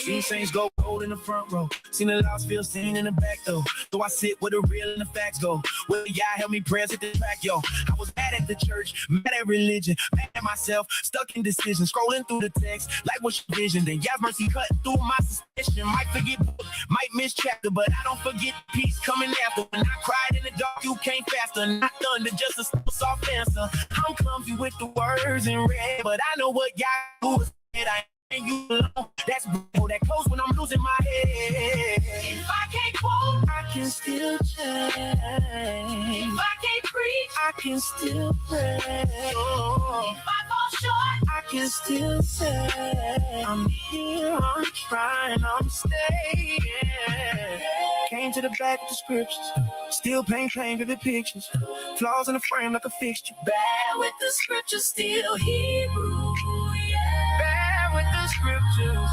Seen saints go cold in the front row. Seen the lost feel seen in the back though. So I sit where the real and the facts go. Well, yeah, help me prayers hit the track, yo. I was mad at the church, mad at religion, mad at myself, stuck in decision, scrolling through the text, like what's your vision? Then God's mercy cut through my suspicion. Might forget book, might miss chapter, but I don't forget the peace coming after. When I cried in the dark, you came faster. Not thunder, just a soft answer. I'm comfy with the words in red, but I know what y'all was said. I ain't you alone. That's that close when I'm losing my head. If I can't quote, I can still change. If I can't preach, I can still pray. Oh. If I fall short, I can still say I'm here, I'm trying, I'm staying. Came to the back of the scriptures, still paint vivid pictures, flaws in the frame like a fixture. Bad with the scriptures, still Hebrew. Yeah. Bad with the scriptures,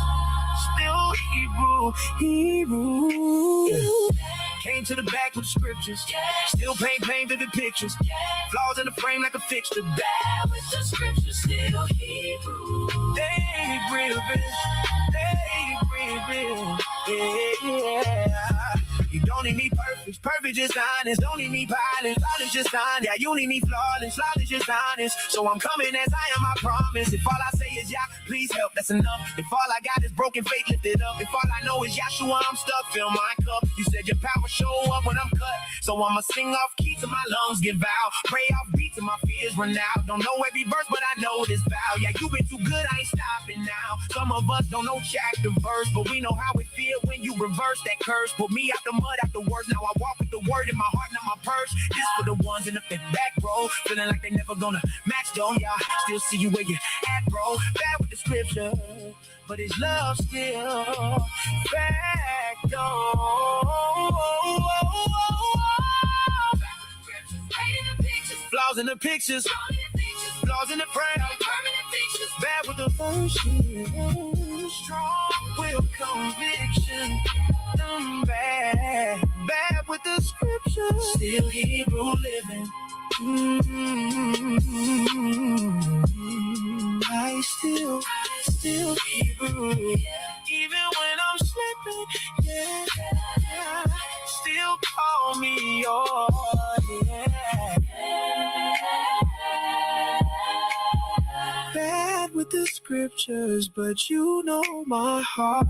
still Hebrew. Yeah. Came to the back with the scriptures, still paint vivid pictures, flaws in the frame like a fixture. Bad with the scriptures, still Hebrew. They real, yeah. You don't need me perfect just honest. Don't need me violent just honest. Yeah, you need me flawless just honest. So I'm coming as I am, I promise. If all I say is yeah, please help, that's enough. If all I got is broken faith, lift it up. If all I know is Yahshua, I'm stuck, fill my cup. You said your power show up when I'm cut. So I'ma sing off key till my lungs give out. Pray off beat till my fears run out. Don't know every verse, but I know this vow. Yeah, you been too good, I ain't stopping now. Some of us don't know chapter verse, but we know how it feel when you reverse that curse. Put me out the mud, out the words. Now I walk with the word in my heart, not my purse. This for the ones in the back row, feeling like they never gonna match though. Yeah, still see you where you at, bro. Bad with the scripture, but his love still back though. Flaws in the pictures, flaws in the frame, bad with the verse, strong will conviction. Bad with the scripture, still Hebrew living. I still Hebrew, even when I'm slipping. Yeah, still call me yours. Yeah. Bad with the scriptures, but you know my heart.